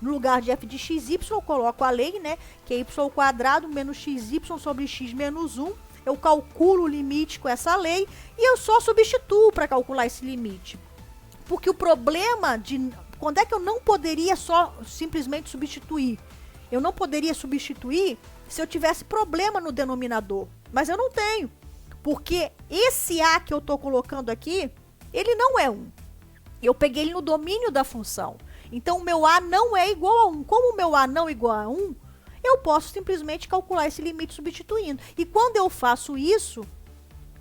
no lugar de f de xy, eu coloco a lei, né? Que é y² menos xy sobre x menos 1. Eu calculo o limite com essa lei e eu só substituo para calcular esse limite. Porque o problema de... Quando é que eu não poderia só simplesmente substituir? Eu não poderia substituir se eu tivesse problema no denominador. Mas eu não tenho. Porque esse A que eu estou colocando aqui, ele não é 1. Eu peguei ele no domínio da função. Então, o meu A não é igual a 1. Como o meu A não é igual a 1, eu posso simplesmente calcular esse limite substituindo. E quando eu faço isso,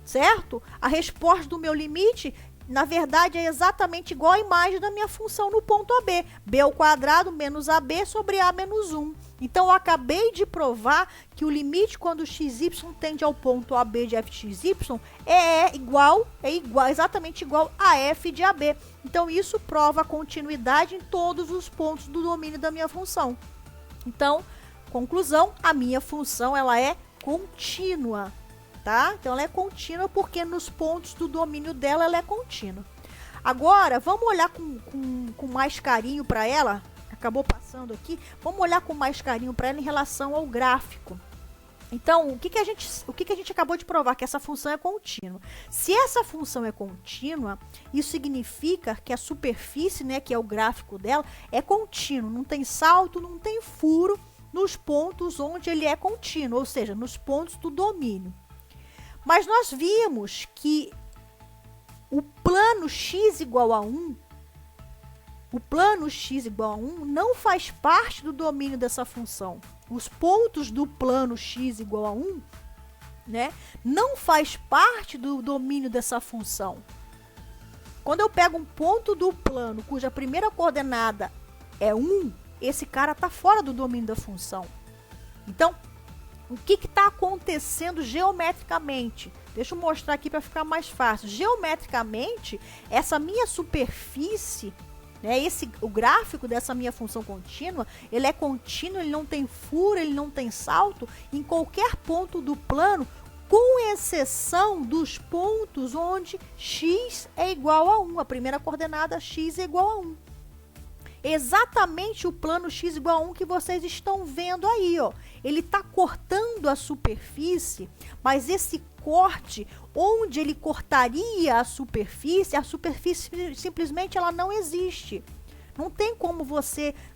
certo? A resposta do meu limite, na verdade, é exatamente igual à imagem da minha função no ponto AB. B ao quadrado menos AB sobre A menos 1. Então, eu acabei de provar que o limite quando xy tende ao ponto AB de fxy é exatamente igual a f de AB. Então, isso prova a continuidade em todos os pontos do domínio da minha função. Então, conclusão, a minha função ela é contínua, tá? Então, ela é contínua porque nos pontos do domínio dela ela é contínua. Agora, vamos olhar com mais carinho para ela. Acabou passando aqui. Vamos olhar com mais carinho para ela em relação ao gráfico. Então, o que a gente acabou de provar? Que essa função é contínua. Se essa função é contínua, isso significa que a superfície, né, que é o gráfico dela, é contínuo. Não tem salto, não tem furo nos pontos onde ele é contínuo, ou seja, nos pontos do domínio. Mas nós vimos que o plano x igual a 1, não faz parte do domínio dessa função. Os pontos do plano x igual a 1, né, não faz parte do domínio dessa função. Quando eu pego um ponto do plano cuja primeira coordenada é 1, esse cara está fora do domínio da função. Então, o que está acontecendo geometricamente? Deixa eu mostrar aqui para ficar mais fácil. Geometricamente, essa minha superfície, né, o gráfico dessa minha função contínua, ele é contínuo, ele não tem furo, ele não tem salto em qualquer ponto do plano, com exceção dos pontos onde x é igual a 1. A primeira coordenada x é igual a 1. Exatamente o plano x igual a 1 que vocês estão vendo aí, ó. Ele está cortando a superfície, mas esse corte, onde ele cortaria a superfície simplesmente ela não existe. Não tem como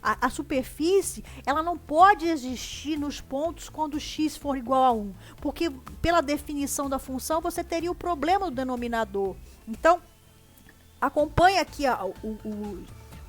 a superfície, ela não pode existir nos pontos quando x for igual a 1. Porque pela definição da função, você teria o problema do denominador. Então, acompanha aqui ó,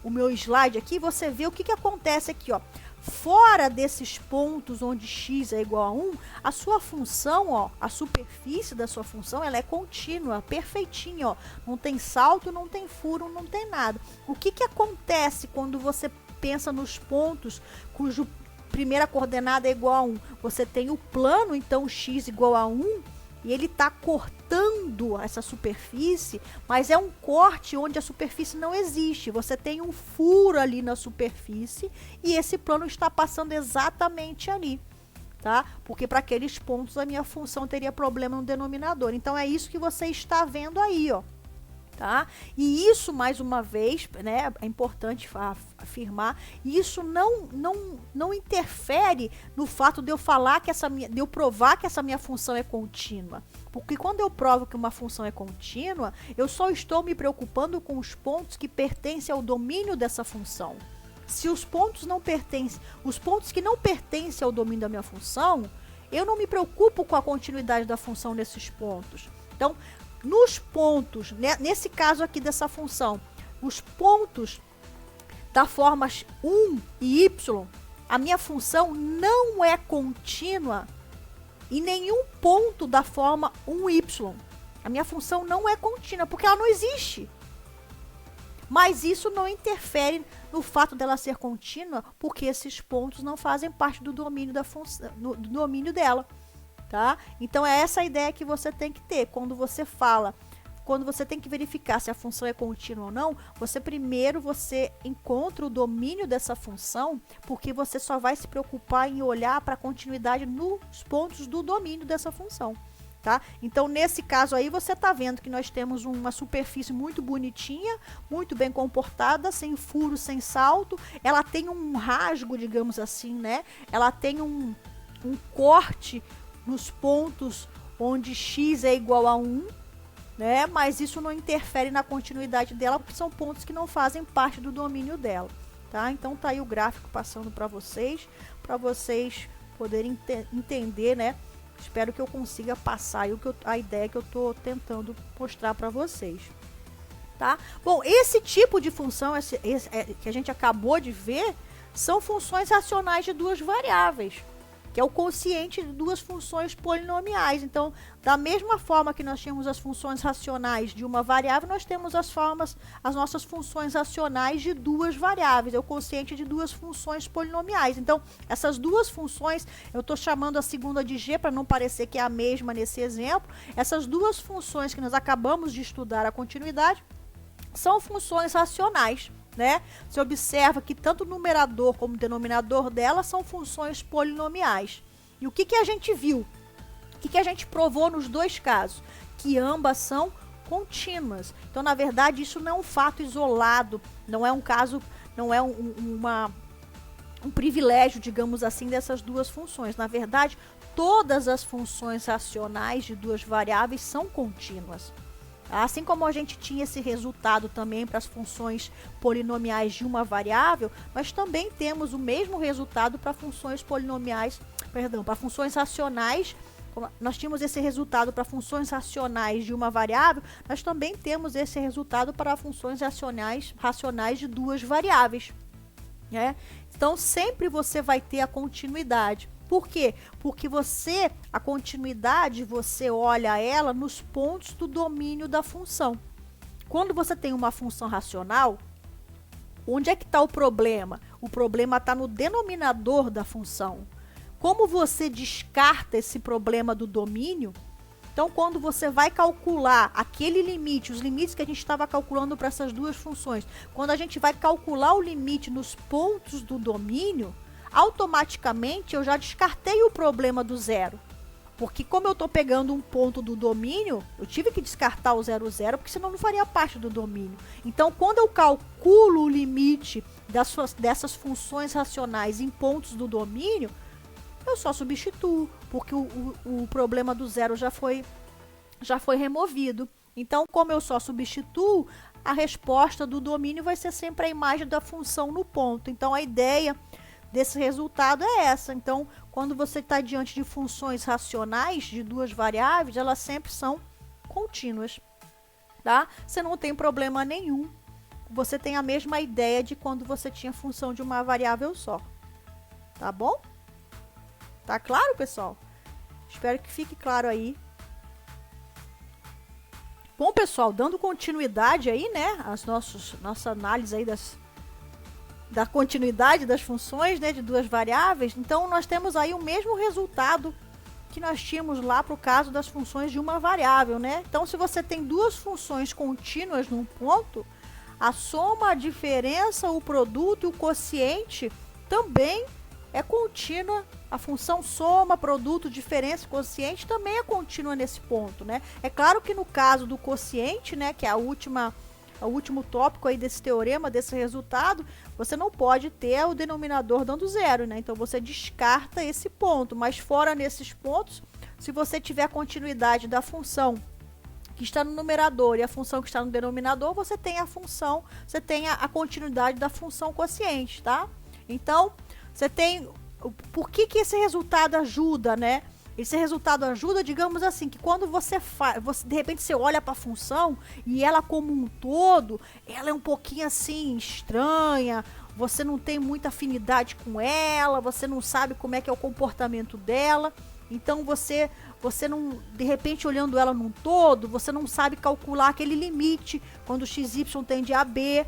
o meu slide aqui, você vê o que acontece aqui, ó. Fora desses pontos onde x é igual a 1, a sua função, ó, a superfície da sua função, ela é contínua, perfeitinha, ó. Não tem salto, não tem furo, não tem nada. O que acontece quando você pensa nos pontos cuja primeira coordenada é igual a 1? Você tem o plano, então x igual a 1, e ele está cortando essa superfície, mas é um corte onde a superfície não existe. Você tem um furo ali na superfície e esse plano está passando exatamente ali, tá? Porque para aqueles pontos a minha função teria problema no denominador. Então é isso que você está vendo aí, ó. Tá? E isso, mais uma vez, né, é importante afirmar, isso não interfere no fato de eu falar que de eu provar que essa minha função é contínua. Porque quando eu provo que uma função é contínua, eu só estou me preocupando com os pontos que pertencem ao domínio dessa função. Se os pontos que não pertencem ao domínio da minha função, eu não me preocupo com a continuidade da função nesses pontos. Então, nos pontos, né, nesse caso aqui dessa função, os pontos da forma 1 e y, a minha função não é contínua em nenhum ponto da forma 1y. A minha função não é contínua, porque ela não existe. Mas isso não interfere no fato dela ser contínua, porque esses pontos não fazem parte do domínio da função, do domínio dela. Tá? Então é essa a ideia que você tem que ter quando você tem que verificar se a função é contínua ou não. Primeiro você encontra o domínio dessa função, porque você só vai se preocupar em olhar para a continuidade nos pontos do domínio dessa função, tá? Então nesse caso aí você está vendo que nós temos uma superfície muito bonitinha, muito bem comportada, sem furo, sem salto. Ela tem um rasgo, digamos assim, né? Ela tem um corte nos pontos onde x é igual a 1, né? Mas isso não interfere na continuidade dela, porque são pontos que não fazem parte do domínio dela, tá? Então tá aí o gráfico passando para vocês poderem entender, né, Espero que eu consiga passar aí a ideia que eu estou tentando mostrar para vocês. Tá? Bom, esse tipo de função que a gente acabou de ver são funções racionais de duas variáveis, que é o quociente de duas funções polinomiais. Então, da mesma forma que nós tínhamos as funções racionais de uma variável, nós temos as nossas funções racionais de duas variáveis, é o quociente de duas funções polinomiais. Então, essas duas funções, eu estou chamando a segunda de g para não parecer que é a mesma nesse exemplo. Essas duas funções que nós acabamos de estudar a continuidade são funções racionais, né? Você observa que tanto o numerador como o denominador dela são funções polinomiais. E o que a gente viu? O que a gente provou nos dois casos? Que ambas são contínuas. Então, na verdade, isso não é um fato isolado, não é um caso, não é um privilégio, digamos assim, dessas duas funções. Na verdade, todas as funções racionais de duas variáveis são contínuas. Assim como a gente tinha esse resultado também para as funções polinomiais de uma variável, nós também temos o mesmo resultado para funções polinomiais, para funções racionais. Nós tínhamos esse resultado para funções racionais de uma variável, nós também temos esse resultado para funções racionais de duas variáveis, né? Então, sempre você vai ter a continuidade. Por quê? Porque a continuidade, você olha ela nos pontos do domínio da função. Quando você tem uma função racional, onde é que está o problema? O problema está no denominador da função. Como você descarta esse problema do domínio? Então, quando você vai calcular aquele limite, os limites que a gente estava calculando para essas duas funções, quando a gente vai calcular o limite nos pontos do domínio, automaticamente eu já descartei o problema do zero. Porque como eu estou pegando um ponto do domínio, eu tive que descartar o 0, 0, porque senão não faria parte do domínio. Então, quando eu calculo o limite dessas funções racionais em pontos do domínio, eu só substituo, porque o problema do zero já foi removido. Então, como eu só substituo, a resposta do domínio vai ser sempre a imagem da função no ponto. Então, a ideia desse resultado é essa. Então, quando você está diante de funções racionais de duas variáveis, elas sempre são contínuas, tá? Você não tem problema nenhum. Você tem a mesma ideia de quando você tinha função de uma variável só. Tá bom? Tá claro, pessoal? Espero que fique claro aí. Bom, pessoal, dando continuidade aí, né? Nossa análise aí da continuidade das funções, né, de duas variáveis. Então, nós temos aí o mesmo resultado que nós tínhamos lá para o caso das funções de uma variável, né? Então, se você tem duas funções contínuas num ponto, a soma, a diferença, o produto e o quociente também é contínua. A função soma, produto, diferença e quociente também é contínua nesse ponto, né? É claro que no caso do quociente, né, que é o último tópico aí desse teorema, desse resultado, você não pode ter o denominador dando zero, né? Então, você descarta esse ponto. Mas fora nesses pontos, se você tiver a continuidade da função que está no numerador e a função que está no denominador, você tem a continuidade da função quociente, tá? Então, você tem... Por que esse resultado ajuda, né? Esse resultado ajuda, digamos assim, que quando você de repente você olha para a função e ela como um todo, ela é um pouquinho assim estranha, você não tem muita afinidade com ela, você não sabe como é que é o comportamento dela. Então você não, de repente olhando ela num todo, você não sabe calcular aquele limite quando xy tende a b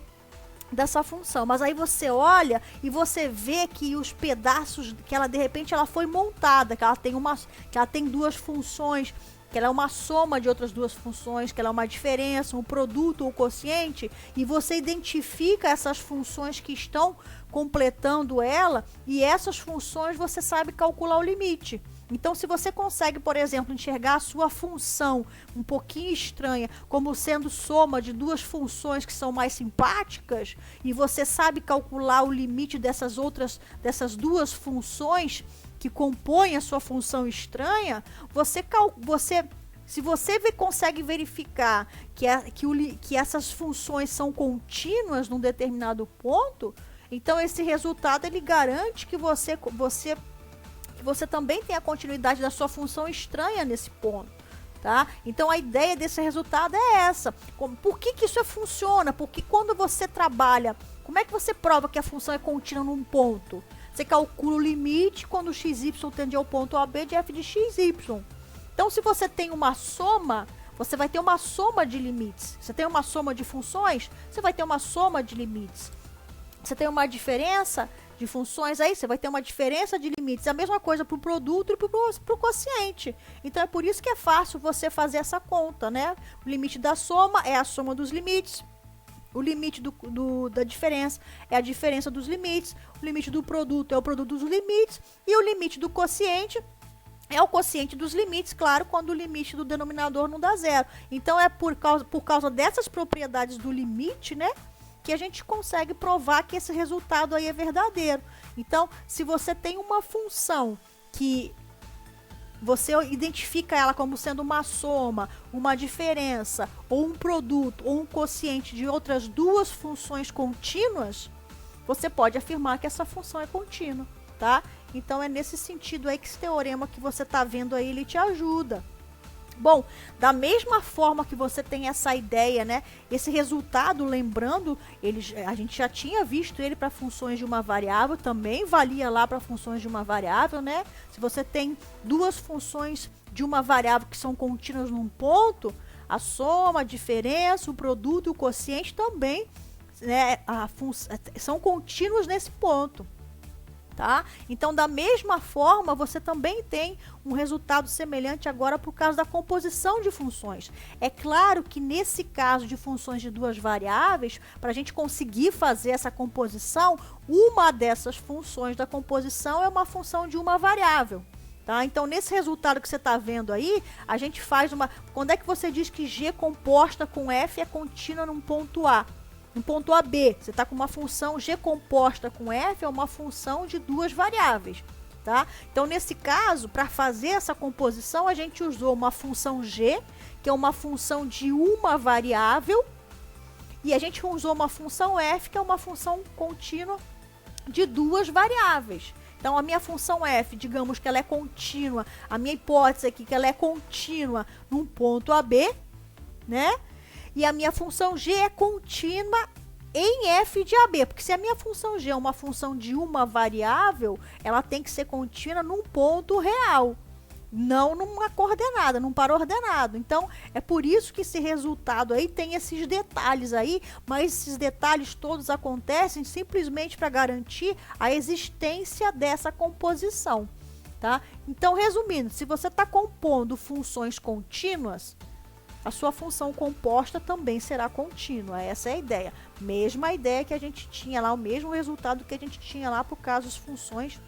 dessa função. Mas aí você olha e você vê que os pedaços que ela de repente ela foi montada, que ela tem duas funções, que ela é uma soma de outras duas funções, que ela é uma diferença, um produto ou quociente, e você identifica essas funções que estão completando ela, e essas funções você sabe calcular o limite. Então, se você consegue, por exemplo, enxergar a sua função um pouquinho estranha como sendo soma de duas funções que são mais simpáticas, e você sabe calcular o limite dessas duas funções que compõem a sua função estranha, se você consegue verificar que essas funções são contínuas num determinado ponto, então esse resultado ele garante que você que você também tem a continuidade da sua função estranha nesse ponto. Tá? Então a ideia desse resultado é essa. Por que isso funciona? Porque quando você trabalha, como é que você prova que a função é contínua num ponto? Você calcula o limite quando o xy tende ao ponto AB de f de xy. Então se você tem uma soma, você vai ter uma soma de limites. Você tem uma soma de funções, você vai ter uma soma de limites. Você tem uma diferença de funções aí, você vai ter uma diferença de limites. A mesma coisa para o produto e para o quociente. Então é por isso que é fácil você fazer essa conta, né? O limite da soma é a soma dos limites. O limite da diferença é a diferença dos limites. O limite do produto é o produto dos limites. E o limite do quociente é o quociente dos limites, claro, quando o limite do denominador não dá zero. Então é por causa dessas propriedades do limite, né, que a gente consegue provar que esse resultado aí é verdadeiro. Então, se você tem uma função que você identifica ela como sendo uma soma, uma diferença, ou um produto, ou um quociente de outras duas funções contínuas, você pode afirmar que essa função é contínua, tá? Então, é nesse sentido aí que esse teorema que você está vendo aí, ele te ajuda. Bom, da mesma forma que você tem essa ideia, né? Esse resultado, lembrando, a gente já tinha visto ele para funções de uma variável, também valia lá para funções de uma variável, né? Se você tem duas funções de uma variável que são contínuas num ponto, a soma, a diferença, o produto e o quociente também, né, são contínuos nesse ponto. Tá? Então, da mesma forma, você também tem um resultado semelhante agora para o caso da composição de funções. É claro que nesse caso de funções de duas variáveis, para a gente conseguir fazer essa composição, uma dessas funções da composição é uma função de uma variável. Tá? Então, nesse resultado que você está vendo aí, a gente faz uma... Quando é que você diz que G composta com F é contínua num ponto A? No ponto AB, você está com uma função G composta com F, é uma função de duas variáveis, tá? Então, nesse caso, para fazer essa composição, a gente usou uma função G, que é uma função de uma variável, e a gente usou uma função F, que é uma função contínua de duas variáveis. Então, a minha função F, digamos que ela é contínua, a minha hipótese aqui que ela é contínua num ponto AB, né? E a minha função G é contínua em F de AB, porque se a minha função G é uma função de uma variável, ela tem que ser contínua num ponto real, não numa coordenada, num par ordenado. Então, é por isso que esse resultado aí tem esses detalhes aí, mas esses detalhes todos acontecem simplesmente para garantir a existência dessa composição, tá? Então, resumindo, se você está compondo funções contínuas, a sua função composta também será contínua. Essa é a ideia. Mesma ideia que a gente tinha lá, o mesmo resultado que a gente tinha lá por caso das funções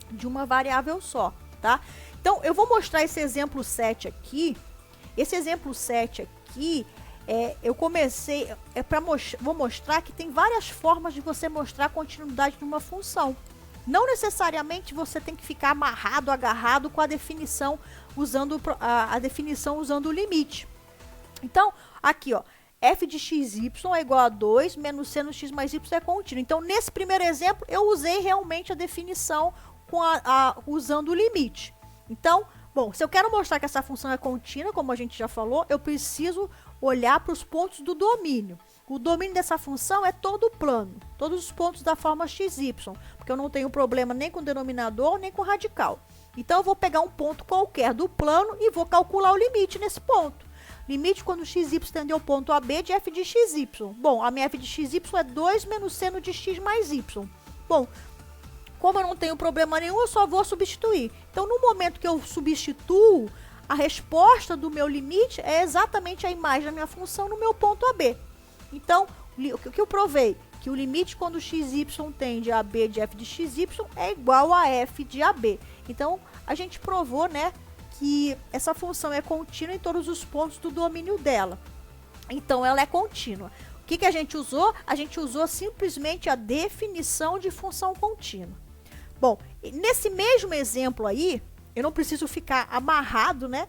de uma variável só, tá? Então, eu vou mostrar esse exemplo 7 aqui. Esse exemplo 7 aqui, vou mostrar que tem várias formas de você mostrar a continuidade de uma função. Não necessariamente você tem que ficar amarrado, agarrado com a definição usando o limite. Então, aqui, ó, f de xy é igual a 2 menos seno x mais y é contínuo. Então, nesse primeiro exemplo, eu usei realmente a definição usando o limite. Então, bom, se eu quero mostrar que essa função é contínua, como a gente já falou, eu preciso olhar para os pontos do domínio. O domínio dessa função é todo o plano, todos os pontos da forma xy, porque eu não tenho problema nem com o denominador, nem com o radical. Então, eu vou pegar um ponto qualquer do plano e vou calcular o limite nesse ponto. Limite quando xy tende ao ponto AB de f de xy. Bom, a minha f de xy é 2 menos seno de x mais y. Bom, como eu não tenho problema nenhum, eu só vou substituir. Então, no momento que eu substituo, a resposta do meu limite é exatamente a imagem da minha função no meu ponto AB. Então, o que eu provei? Que o limite quando xy tende a AB de f de xy é igual a f de AB. Então, a gente provou, né, que essa função é contínua em todos os pontos do domínio dela. Então, ela é contínua. O que a gente usou? A gente usou simplesmente a definição de função contínua. Bom, nesse mesmo exemplo aí, eu não preciso ficar amarrado, né?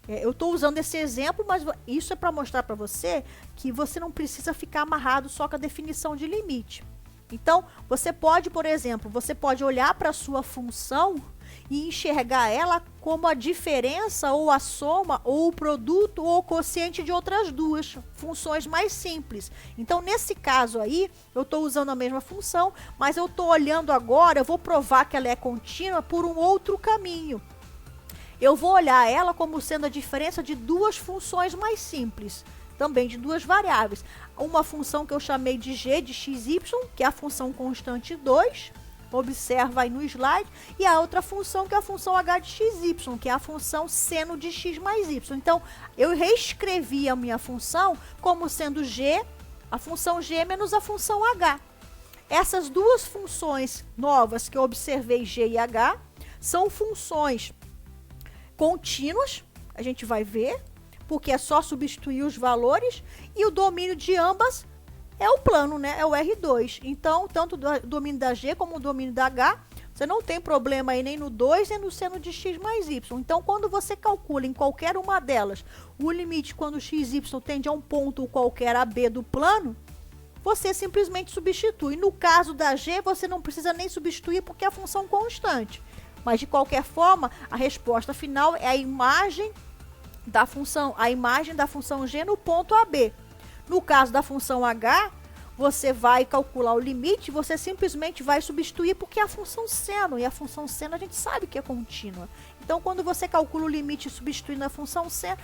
Eu estou usando esse exemplo, mas isso é para mostrar para você que você não precisa ficar amarrado só com a definição de limite. Então, você pode, por exemplo, você pode olhar para a sua função e enxergar ela como a diferença ou a soma ou o produto ou o quociente de outras duas funções mais simples. Então, nesse caso aí, eu estou usando a mesma função, mas eu estou olhando agora, eu vou provar que ela é contínua por um outro caminho. Eu vou olhar ela como sendo a diferença de duas funções mais simples, também de duas variáveis. Uma função que eu chamei de g de xy, que é a função constante 2, observa aí no slide, e a outra função que é a função h de xy, que é a função seno de x mais y. Então, eu reescrevi a minha função como sendo g, a função g menos a função h. Essas duas funções novas que eu observei, g e h, são funções contínuas, a gente vai ver, porque é só substituir os valores, e o domínio de ambas é o plano, né? É o R2. Então, tanto o domínio da G como o domínio da H, você não tem problema aí nem no 2, nem no seno de x mais y. Então, quando você calcula em qualquer uma delas o limite quando x, y tende a um ponto qualquer AB do plano, você simplesmente substitui. No caso da G, você não precisa nem substituir porque é a função constante. Mas, de qualquer forma, a resposta final é a imagem da função G no ponto AB. No caso da função H, você vai calcular o limite, você simplesmente vai substituir porque é a função seno, e a função seno a gente sabe que é contínua. Então, quando você calcula o limite substituindo a função seno,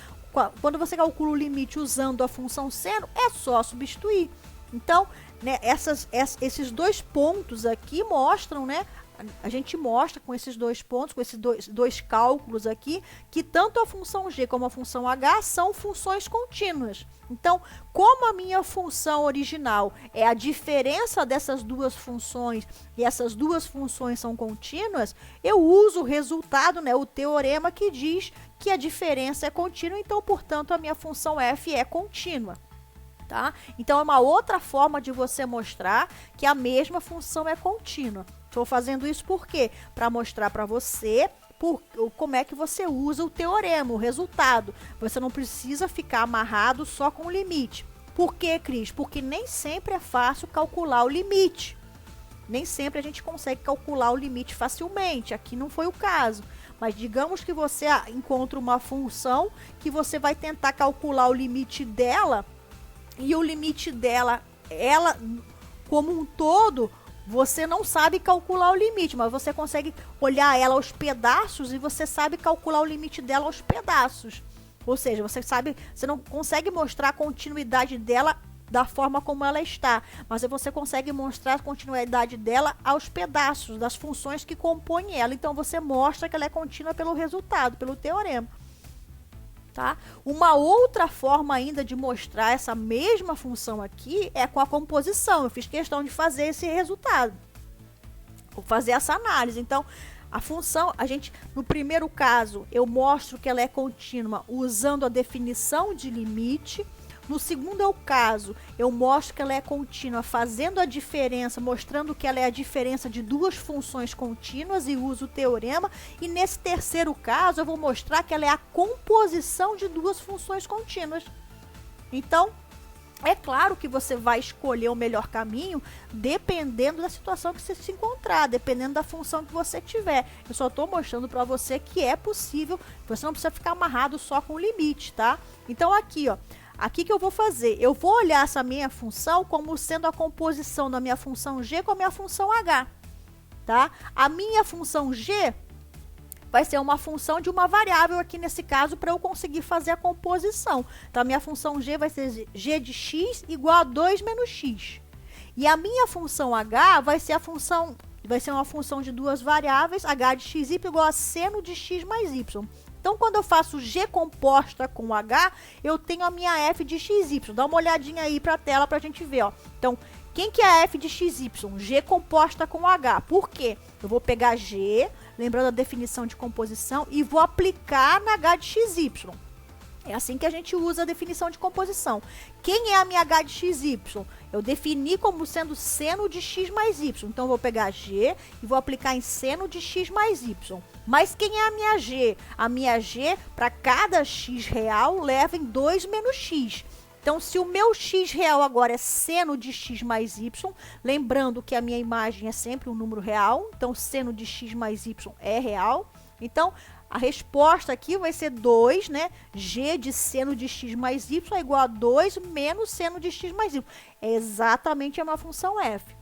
quando você calcula o limite usando a função seno, é só substituir. Então, né, esses dois pontos aqui mostram, né? A gente mostra com esses dois pontos, com esses dois cálculos aqui, que tanto a função g como a função h são funções contínuas. Então, como a minha função original é a diferença dessas duas funções, e essas duas funções são contínuas, eu uso o resultado, né, o teorema que diz que a diferença é contínua, então, portanto, a minha função f é contínua. Tá? Então, é uma outra forma de você mostrar que a mesma função é contínua. Estou fazendo isso por quê? Para mostrar para você como é que você usa o teorema, o resultado. Você não precisa ficar amarrado só com o limite. Por quê, Cris? Porque nem sempre é fácil calcular o limite. Nem sempre a gente consegue calcular o limite facilmente. Aqui não foi o caso. Mas digamos que você encontra uma função que você vai tentar calcular o limite dela, e o limite dela, ela como um todo, você não sabe calcular o limite, mas você consegue olhar ela aos pedaços e você sabe calcular o limite dela aos pedaços. Ou seja, você não consegue mostrar a continuidade dela da forma como ela está, mas você consegue mostrar a continuidade dela aos pedaços, das funções que compõem ela. Então, você mostra que ela é contínua pelo resultado, pelo teorema. Tá? Uma outra forma ainda de mostrar essa mesma função aqui é com a composição. Eu fiz questão de fazer esse resultado, vou fazer essa análise. Então, a função, no primeiro caso, eu mostro que ela é contínua usando a definição de limite. No segundo caso, eu mostro que ela é contínua fazendo a diferença, mostrando que ela é a diferença de duas funções contínuas e uso o teorema. E nesse terceiro caso, eu vou mostrar que ela é a composição de duas funções contínuas. Então, é claro que você vai escolher o melhor caminho dependendo da situação que você se encontrar, dependendo da função que você tiver. Eu só estou mostrando para você que é possível, você não precisa ficar amarrado só com o limite, tá? Então, aqui, ó. Aqui que eu vou fazer, eu vou olhar essa minha função como sendo a composição da minha função g com a minha função h, tá? A minha função g vai ser uma função de uma variável aqui nesse caso para eu conseguir fazer a composição. Então, a minha função g vai ser g de x igual a 2 menos x. E a minha função h vai ser uma função de duas variáveis, h de xy igual a seno de x mais y. Então, quando eu faço G composta com H, eu tenho a minha f de xy. Dá uma olhadinha aí para a tela para a gente ver, ó. Então, quem que é a f de xy? G composta com H. Por quê? Eu vou pegar G, lembrando a definição de composição, e vou aplicar na H de xy. É assim que a gente usa a definição de composição. Quem é a minha H de xy? Eu defini como sendo seno de x mais y. Então, eu vou pegar G e vou aplicar em seno de x mais y. Mas quem é a minha G? A minha G, para cada x real, leva em 2 menos x. Então, se o meu x real agora é seno de x mais y, lembrando que a minha imagem é sempre um número real, então seno de x mais y é real. Então, a resposta aqui vai ser 2, né? G de seno de x mais y é igual a 2 menos seno de x mais y. É exatamente uma função f.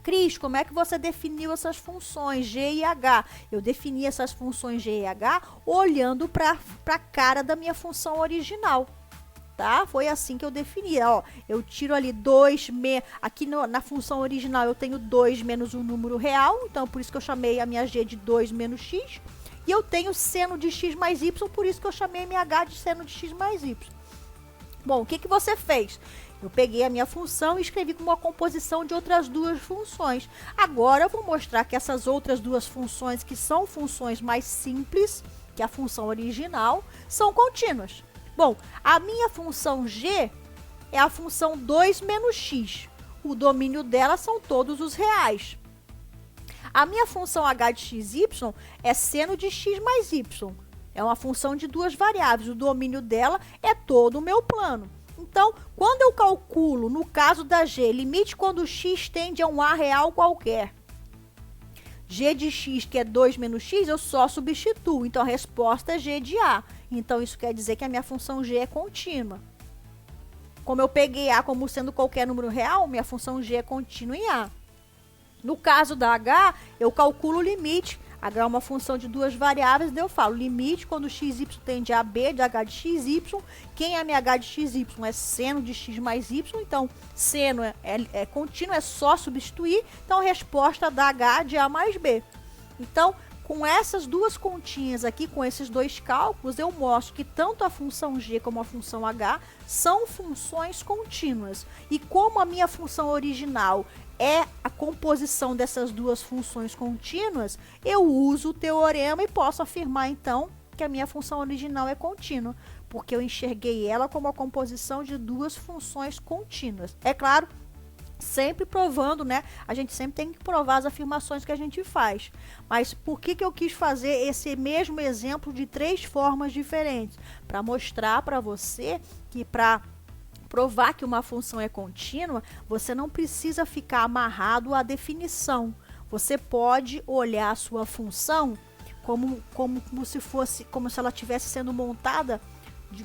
Cris, como é que você definiu essas funções G e H? Eu defini essas funções G e H olhando para a cara da minha função original. Tá? Foi assim que eu defini. Ó, eu tiro ali 2, aqui na função original eu tenho 2 menos um número real, então por isso que eu chamei a minha G de 2 menos x. E eu tenho seno de x mais y, por isso que eu chamei a minha H de seno de x mais y. Bom, o que você fez? Eu peguei a minha função e escrevi com uma composição de outras duas funções. Agora eu vou mostrar que essas outras duas funções, que são funções mais simples que a função original, são contínuas. Bom, a minha função g é a função 2 menos x. O domínio dela são todos os reais. A minha função h de xy é seno de x mais y. É uma função de duas variáveis. O domínio dela é todo o meu plano. Então, quando eu calculo, no caso da g, limite quando x tende a um a real qualquer, g de x, que é 2 menos x, eu só substituo. Então, a resposta é g de a. Então, isso quer dizer que a minha função g é contínua. Como eu peguei a como sendo qualquer número real, minha função g é contínua em a. No caso da h, eu calculo o limite. H é uma função de duas variáveis, daí eu falo limite quando xy tende a b de h de xy. Quem é minha h de xy? É seno de x mais y, então seno é contínuo, é só substituir. Então a resposta da h de a mais b. Então, com essas duas continhas aqui, com esses dois cálculos, eu mostro que tanto a função g como a função h são funções contínuas. E como a minha função original é a composição dessas duas funções contínuas, eu uso o teorema e posso afirmar, então, que a minha função original é contínua, porque eu enxerguei ela como a composição de duas funções contínuas. É claro, sempre provando, né? A gente sempre tem que provar as afirmações que a gente faz. Mas por que eu quis fazer esse mesmo exemplo de três formas diferentes? Para mostrar para você que para provar que uma função é contínua, você não precisa ficar amarrado à definição. Você pode olhar a sua função como se ela estivesse sendo montada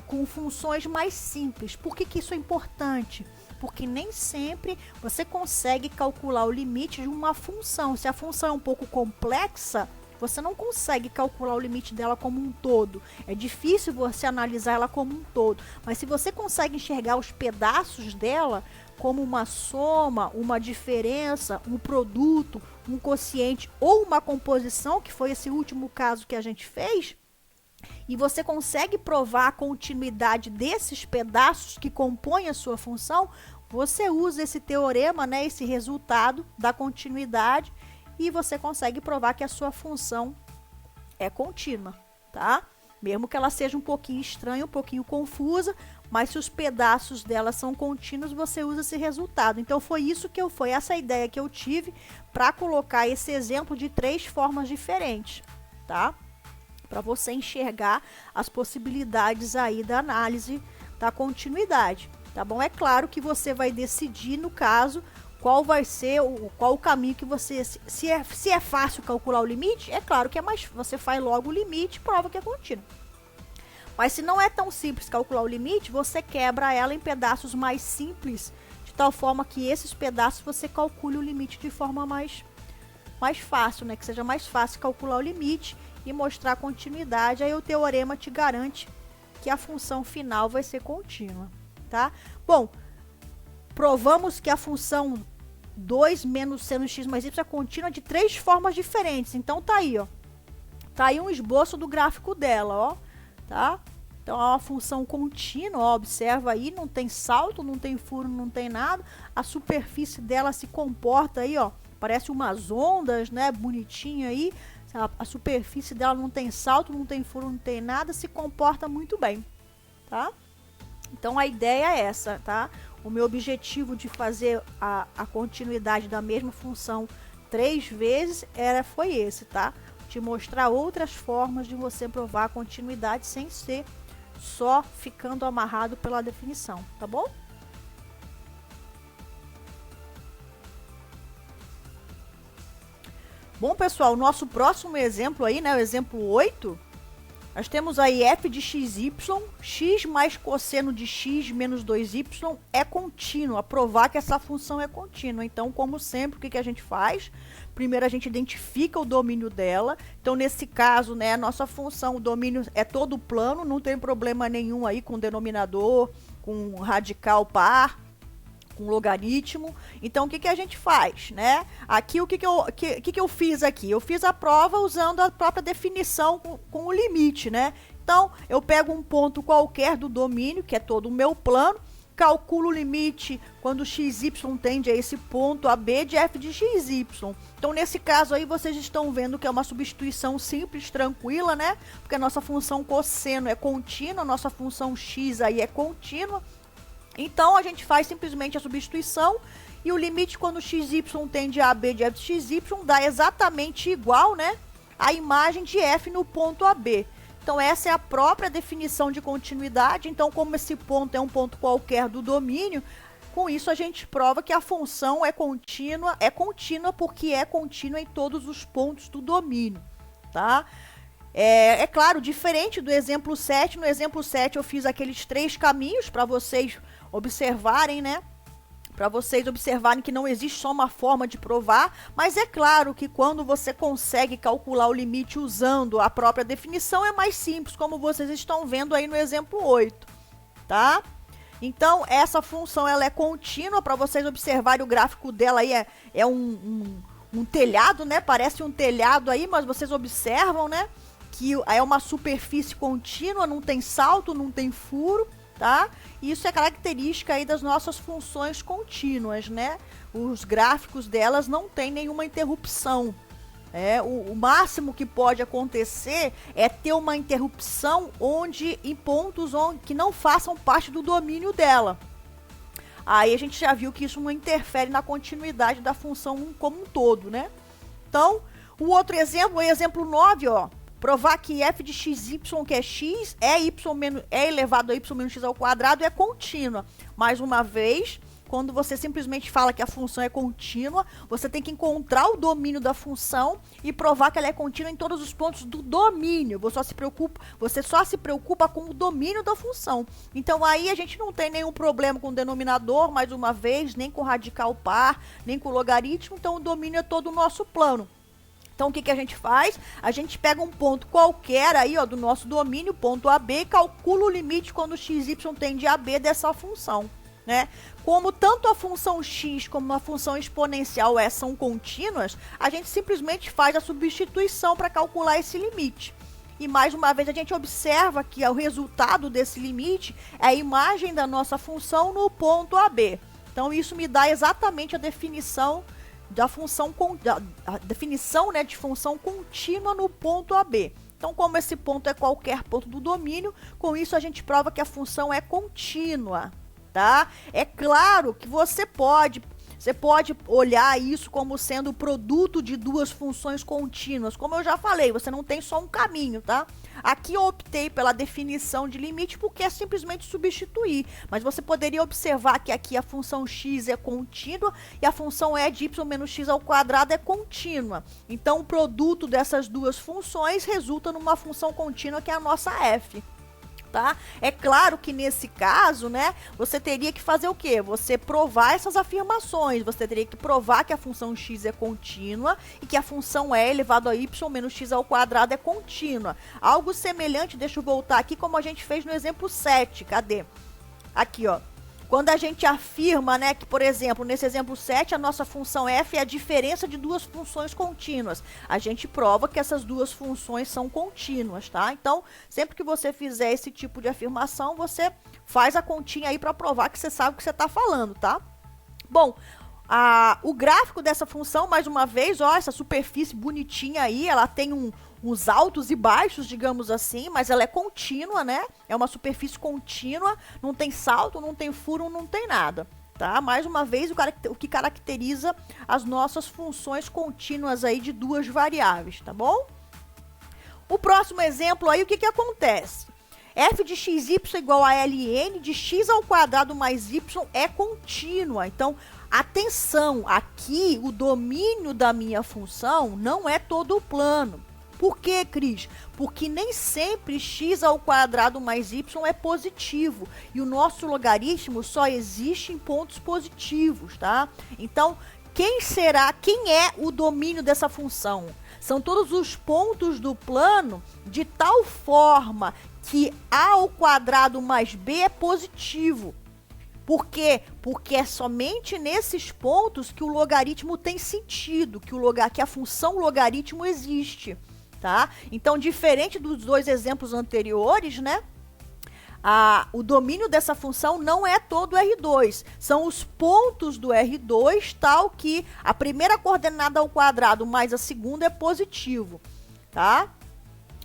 com funções mais simples. Por que isso é importante? Porque nem sempre você consegue calcular o limite de uma função. Se a função é um pouco complexa, você não consegue calcular o limite dela como um todo. É difícil você analisar ela como um todo. Mas se você consegue enxergar os pedaços dela como uma soma, uma diferença, um produto, um quociente ou uma composição, que foi esse último caso que a gente fez, e você consegue provar a continuidade desses pedaços que compõem a sua função, você usa esse teorema, né, esse resultado da continuidade, e você consegue provar que a sua função é contínua, tá? Mesmo que ela seja um pouquinho estranha, um pouquinho confusa, mas se os pedaços dela são contínuos, você usa esse resultado. Então foi essa a ideia que eu tive para colocar esse exemplo de três formas diferentes, tá? Para você enxergar as possibilidades aí da análise da continuidade, tá bom? É claro que você vai decidir, no caso, qual vai ser qual o caminho que você... Se é fácil calcular o limite, é claro que é mais... Você faz logo o limite e prova que é contínuo. Mas se não é tão simples calcular o limite, você quebra ela em pedaços mais simples, de tal forma que esses pedaços você calcule o limite de forma mais fácil, né? Que seja mais fácil calcular o limite e mostrar a continuidade. Aí o teorema te garante que a função final vai ser contínua, tá? Bom, provamos que a função 2 menos seno x mais y é contínua de três formas diferentes. Então tá aí, ó. Tá aí um esboço do gráfico dela, ó, tá? Então é uma função contínua, ó, observa aí, não tem salto, não tem furo, não tem nada. A superfície dela se comporta aí, ó, parece umas ondas, né, bonitinho aí. A superfície dela não tem salto, não tem furo, não tem nada, se comporta muito bem, tá? Então a ideia é essa, tá? O meu objetivo de fazer a continuidade da mesma função 3 vezes foi esse, tá? Te mostrar outras formas de você provar a continuidade sem ser só ficando amarrado pela definição, tá bom? Bom, pessoal, o nosso próximo exemplo aí, né, o exemplo 8, nós temos aí f de xy, x mais cosseno de x menos 2y é contínuo, a provar que essa função é contínua. Então, como sempre, o que a gente faz? Primeiro, a gente identifica o domínio dela. Então, nesse caso, né, a nossa função, o domínio é todo plano, não tem problema nenhum aí com denominador, com radical par, com logaritmo. Então, o que a gente faz, né? Aqui, o que eu fiz aqui? Eu fiz a prova usando a própria definição com o limite, né? Então, eu pego um ponto qualquer do domínio, que é todo o meu plano, calculo o limite quando xy tende a esse ponto AB de f de xy. Então, nesse caso aí, vocês estão vendo que é uma substituição simples, tranquila, né? Porque a nossa função cosseno é contínua, a nossa função x aí é contínua. Então, a gente faz simplesmente a substituição e o limite quando xy tende a AB de f de xy dá exatamente igual, né, a imagem de f no ponto AB. Então, essa é a própria definição de continuidade. Então, como esse ponto é um ponto qualquer do domínio, com isso a gente prova que a função é contínua porque é contínua em todos os pontos do domínio, tá? É claro, diferente do exemplo 7, no exemplo 7 eu fiz aqueles 3 caminhos para vocês observarem, né? Para vocês observarem que não existe só uma forma de provar, mas é claro que quando você consegue calcular o limite usando a própria definição é mais simples, como vocês estão vendo aí no exemplo 8, tá? Então, essa função ela é contínua, para vocês observarem o gráfico dela aí é um telhado, né? Parece um telhado aí, mas vocês observam, né? Que é uma superfície contínua, não tem salto, não tem furo, tá? Isso é característica aí das nossas funções contínuas, né? Os gráficos delas não tem nenhuma interrupção. O máximo que pode acontecer é ter uma interrupção em pontos que não façam parte do domínio dela. Aí a gente já viu que isso não interfere na continuidade da função como um todo, né? Então, o outro exemplo, o exemplo 9, ó. Provar que f de xy, que é x, é elevado a y menos x ao quadrado, é contínua. Mais uma vez, quando você simplesmente fala que a função é contínua, você tem que encontrar o domínio da função e provar que ela é contínua em todos os pontos do domínio. Você só se preocupa com o domínio da função. Então, aí a gente não tem nenhum problema com o denominador, mais uma vez, nem com radical par, nem com logaritmo. Então, o domínio é todo o nosso plano. Então, o que a gente faz? A gente pega um ponto qualquer aí, ó, do nosso domínio, ponto AB, e calcula o limite quando xy tende a AB dessa função, né? Como tanto a função x como a função exponencial são contínuas, a gente simplesmente faz a substituição para calcular esse limite. E mais uma vez a gente observa que o resultado desse limite é a imagem da nossa função no ponto AB. Então, isso me dá exatamente a definição da função, a definição, né, de função contínua no ponto AB. Então, como esse ponto é qualquer ponto do domínio, com isso a gente prova que a função é contínua, tá? É claro que você pode olhar isso como sendo o produto de duas funções contínuas. Como eu já falei, você não tem só um caminho, tá? Aqui eu optei pela definição de limite porque é simplesmente substituir. Mas você poderia observar que aqui a função x é contínua e a função e de y menos x ao quadrado é contínua. Então, o produto dessas duas funções resulta numa função contínua que é a nossa f. Tá? É claro que nesse caso, né, você teria que fazer o quê? Você provar essas afirmações, você teria que provar que a função x é contínua e que a função e elevado a y menos x ao quadrado é contínua. Algo semelhante, deixa eu voltar aqui, como a gente fez no exemplo 7, cadê? Aqui, ó. Quando a gente afirma, né, que, por exemplo, nesse exemplo 7, a nossa função f é a diferença de duas funções contínuas. A gente prova que essas duas funções são contínuas, tá? Então, sempre que você fizer esse tipo de afirmação, você faz a continha aí para provar que você sabe o que você está falando, tá? Bom, o gráfico dessa função, mais uma vez, ó, essa superfície bonitinha aí, ela tem uns altos e baixos, digamos assim, mas ela é contínua, né? É uma superfície contínua, não tem salto, não tem furo, não tem nada, tá? Mais uma vez, o que caracteriza as nossas funções contínuas aí de duas variáveis, tá bom? O próximo exemplo aí, o que acontece? f de xy igual a ln de x ao quadrado mais y é contínua. Então, atenção, aqui o domínio da minha função não é todo o plano. Por quê, Cris? Porque nem sempre x ao quadrado mais y é positivo. E o nosso logaritmo só existe em pontos positivos, tá? Então, quem é o domínio dessa função? São todos os pontos do plano de tal forma que a ao quadrado mais b é positivo. Por quê? Porque é somente nesses pontos que o logaritmo tem sentido, que a função logaritmo existe. Tá? Então, diferente dos dois exemplos anteriores, né? O domínio dessa função não é todo o R2. São os pontos do R2, tal que a primeira coordenada ao quadrado mais a segunda é positivo. Tá?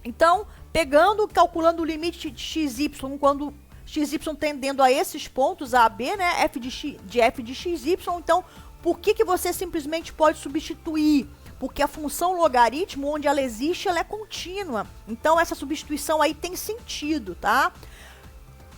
Então, calculando o limite de xy, quando xy tendendo a esses pontos, a b, né? f de xy, então, por que você simplesmente pode substituir? Porque a função logaritmo, onde ela existe, ela é contínua. Então, essa substituição aí tem sentido, tá?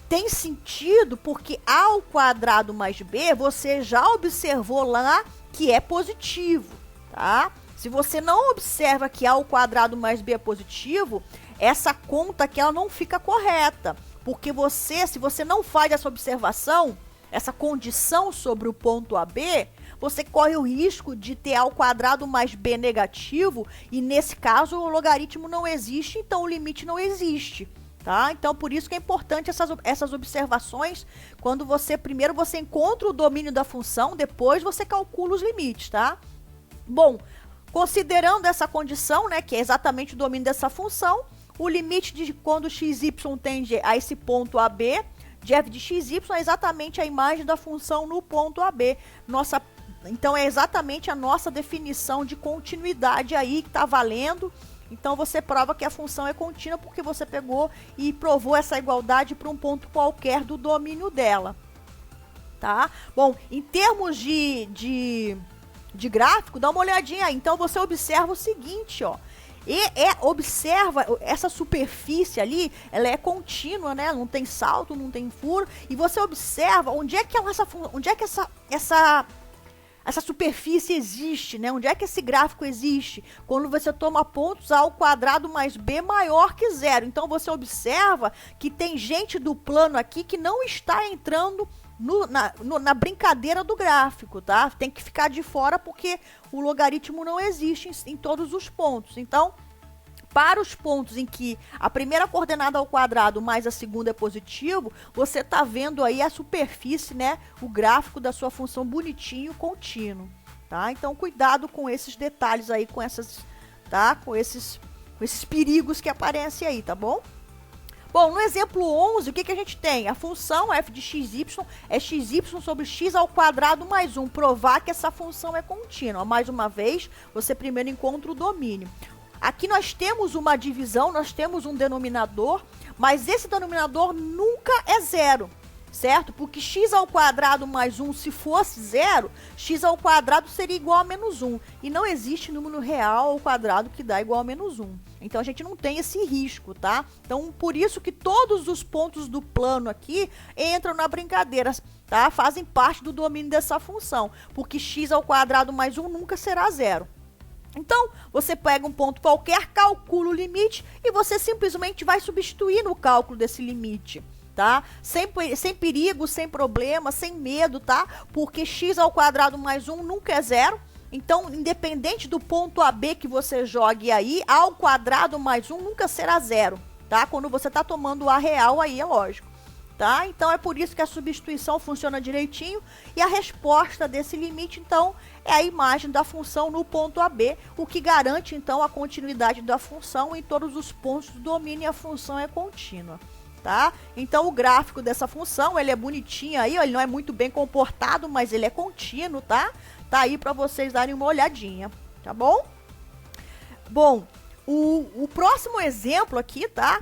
Tem sentido porque a ao quadrado mais b, você já observou lá que é positivo, tá? Se você não observa que a ao quadrado mais b é positivo, essa conta aqui ela não fica correta. Porque se você não faz essa observação, essa condição sobre o ponto AB, você corre o risco de ter a ao quadrado mais b negativo, e nesse caso o logaritmo não existe, então o limite não existe, tá? Então por isso que é importante essas observações, quando primeiro você encontra o domínio da função, depois você calcula os limites, tá? Bom, considerando essa condição, né, que é exatamente o domínio dessa função, o limite de quando xy tende a esse ponto AB, de f de xy é exatamente a imagem da função no ponto AB. Então, é exatamente a nossa definição de continuidade aí que está valendo. Então, você prova que a função é contínua porque você pegou e provou essa igualdade para um ponto qualquer do domínio dela. Tá? Bom, em termos de gráfico, dá uma olhadinha aí. Então, você observa o seguinte, ó. Observa essa superfície ali, ela é contínua, né? Não tem salto, não tem furo. E você observa onde é que essa superfície existe, né? Onde é que esse gráfico existe? Quando você toma pontos a ao quadrado mais b maior que zero. Então você observa que tem gente do plano aqui que não está entrando na brincadeira do gráfico, tá? Tem que ficar de fora porque o logaritmo não existe em todos os pontos. Então, para os pontos em que a primeira coordenada ao quadrado mais a segunda é positivo, você está vendo aí a superfície, né? O gráfico da sua função bonitinho, contínuo, tá? Então, cuidado com esses detalhes aí, com esses perigos que aparecem aí, tá bom? Bom, no exemplo 11, o que a gente tem? A função f de xy é xy sobre x ao quadrado mais 1. Provar que essa função é contínua. Mais uma vez, você primeiro encontra o domínio. Aqui nós temos uma divisão, nós temos um denominador, mas esse denominador nunca é zero, certo? Porque x ao quadrado mais 1, se fosse zero, x ao quadrado seria igual a menos 1. E não existe número real ao quadrado que dá igual a menos 1. Então, a gente não tem esse risco, tá? Então, por isso que todos os pontos do plano aqui entram na brincadeira, tá? Fazem parte do domínio dessa função, porque x ao quadrado mais 1 nunca será zero. Então, você pega um ponto qualquer, calcula o limite e você simplesmente vai substituir no cálculo desse limite, tá? Sem perigo, sem problema, sem medo, tá? Porque x ao quadrado mais 1 nunca é zero. Então, independente do ponto AB que você jogue aí, a ao quadrado mais 1 nunca será zero, tá? Quando você está tomando a real aí, é lógico, tá? Então, é por isso que a substituição funciona direitinho. E a resposta desse limite, então, é a imagem da função no ponto AB, o que garante, então, a continuidade da função em todos os pontos do domínio e a função é contínua, tá? Então, o gráfico dessa função, ele é bonitinho aí, ó, ele não é muito bem comportado, mas ele é contínuo, tá? Tá aí para vocês darem uma olhadinha, tá bom? Bom, o próximo exemplo aqui, tá?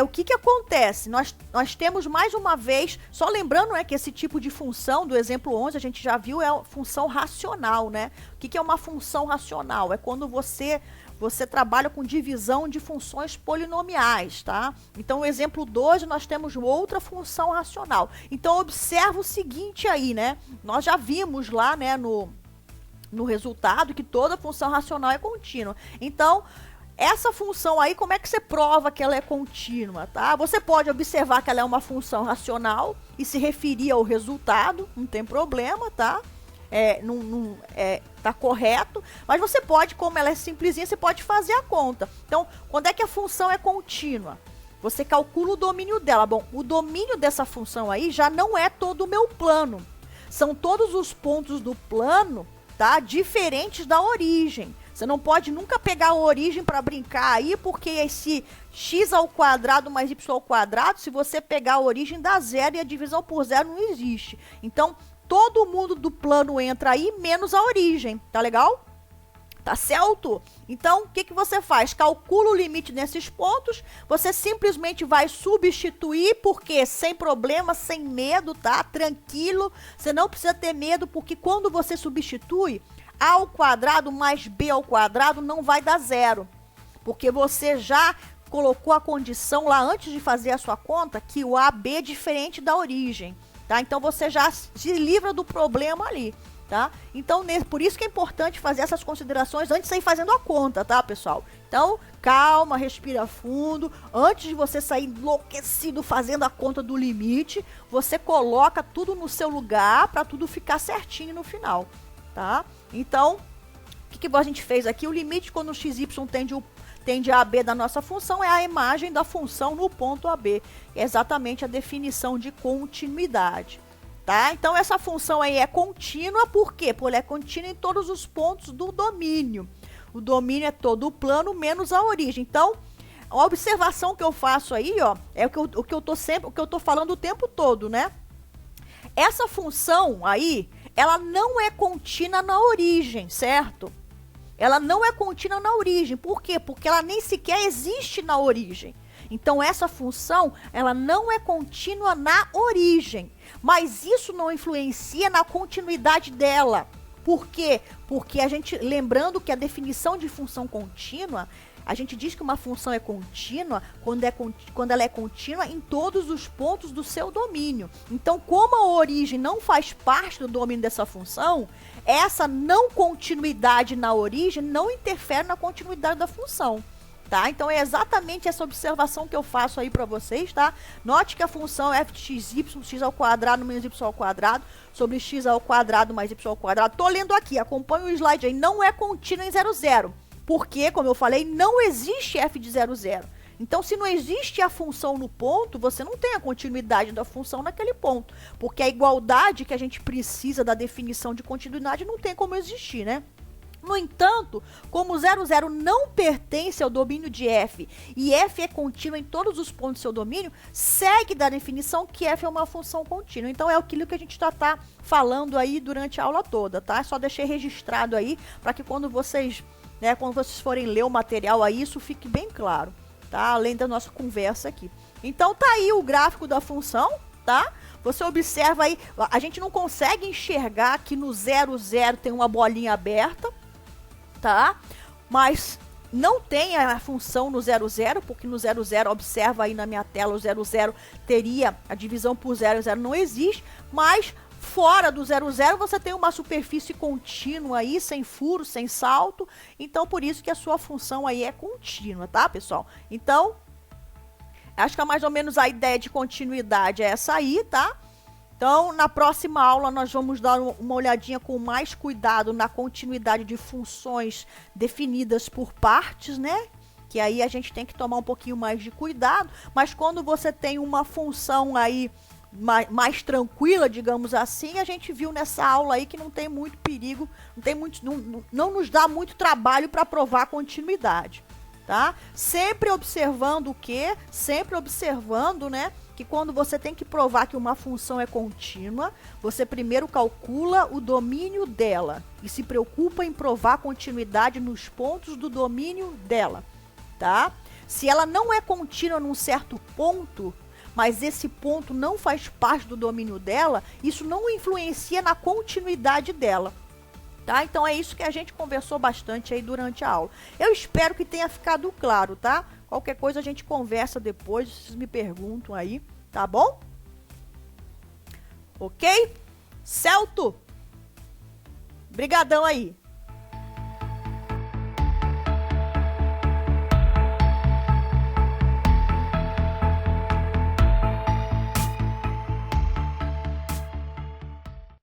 o que acontece? Nós temos mais uma vez, só lembrando, né, que esse tipo de função do exemplo 11 a gente já viu é a função racional, né? O que é uma função racional? É quando você trabalha com divisão de funções polinomiais, tá? Então, no exemplo 12, nós temos outra função racional. Então, observa o seguinte aí, né? Nós já vimos lá, né, no resultado que toda função racional é contínua. Então, essa função aí, como é que você prova que ela é contínua, tá? Você pode observar que ela é uma função racional e se referir ao resultado, não tem problema, tá? Tá correto, mas você pode, como ela é simplesinha, você pode fazer a conta. Então, quando é que a função é contínua? Você calcula o domínio dela. Bom, o domínio dessa função aí já não é todo o meu plano. São todos os pontos do plano, tá? Diferentes da origem. Você não pode nunca pegar a origem para brincar aí, porque esse x ao quadrado mais y ao quadrado, se você pegar a origem dá zero e a divisão por zero não existe. Então, todo mundo do plano entra aí, menos a origem, tá legal? Tá certo? Então, o que você faz? Calcula o limite nesses pontos, você simplesmente vai substituir, porque sem problema, sem medo, tá? Tranquilo, você não precisa ter medo, porque quando você substitui, a ao quadrado mais b ao quadrado não vai dar zero, porque você já colocou a condição lá antes de fazer a sua conta, que o AB é diferente da origem. Tá? Então, você já se livra do problema ali, tá? Então, por isso que é importante fazer essas considerações antes de sair fazendo a conta, tá, pessoal? Então, calma, respira fundo. Antes de você sair enlouquecido fazendo a conta do limite, você coloca tudo no seu lugar para tudo ficar certinho no final, tá? Então, o que a gente fez aqui? O limite quando o xy tende a AB da nossa função é a imagem da função no ponto AB. É exatamente a definição de continuidade, tá? Então, essa função aí é contínua, por quê? Porque ela é contínua em todos os pontos do domínio. O domínio é todo o plano menos a origem. Então, a observação que eu faço aí, ó, é o que eu tô falando o tempo todo, né? Essa função aí, ela não é contínua na origem, certo? Ela não é contínua na origem. Por quê? Porque ela nem sequer existe na origem. Então, essa função, ela não é contínua na origem. Mas isso não influencia na continuidade dela. Por quê? Porque lembrando que a definição de função contínua, a gente diz que uma função é contínua quando ela é contínua em todos os pontos do seu domínio. Então, como a origem não faz parte do domínio dessa função, essa não continuidade na origem não interfere na continuidade da função, tá? Então, é exatamente essa observação que eu faço aí para vocês, tá? Note que a função f de xy, x ao quadrado menos y ao quadrado, sobre x ao quadrado mais y ao quadrado. Tô lendo aqui, acompanha o slide aí, não é contínua em 0, 0. Porque, como eu falei, não existe f de 0, 0. Então, se não existe a função no ponto, você não tem a continuidade da função naquele ponto. Porque a igualdade que a gente precisa da definição de continuidade não tem como existir, né? No entanto, como 0, 0 não pertence ao domínio de f e f é contínua em todos os pontos do seu domínio, segue da definição que f é uma função contínua. Então, é aquilo que a gente tá falando aí durante a aula toda, tá? Só deixei registrado aí para que quando vocês forem ler o material aí, isso fique bem claro, tá? Além da nossa conversa aqui. Então, tá aí o gráfico da função, tá? Você observa aí, a gente não consegue enxergar que no 0, 0 tem uma bolinha aberta, tá? Mas não tem a função no 0, 0, porque no 0, 0, observa aí na minha tela, o 0, 0 teria a divisão por 0, 0 não existe, mas fora do 0, 0, você tem uma superfície contínua aí, sem furo, sem salto. Então, por isso que a sua função aí é contínua, tá, pessoal? Então, acho que é mais ou menos a ideia de continuidade é essa aí, tá? Então, na próxima aula, nós vamos dar uma olhadinha com mais cuidado na continuidade de funções definidas por partes, né? Que aí a gente tem que tomar um pouquinho mais de cuidado. Mas quando você tem uma função aí mais tranquila, digamos assim, a gente viu nessa aula aí que não tem muito perigo, não nos dá muito trabalho para provar a continuidade, tá? Sempre observando o quê? Sempre observando, né, que quando você tem que provar que uma função é contínua, você primeiro calcula o domínio dela e se preocupa em provar a continuidade nos pontos do domínio dela, tá? Se ela não é contínua num certo ponto, mas esse ponto não faz parte do domínio dela, isso não influencia na continuidade dela, tá? Então é isso que a gente conversou bastante aí durante a aula. Eu espero que tenha ficado claro, tá? Qualquer coisa a gente conversa depois, vocês me perguntam aí, tá bom? Ok? Celto, brigadão aí.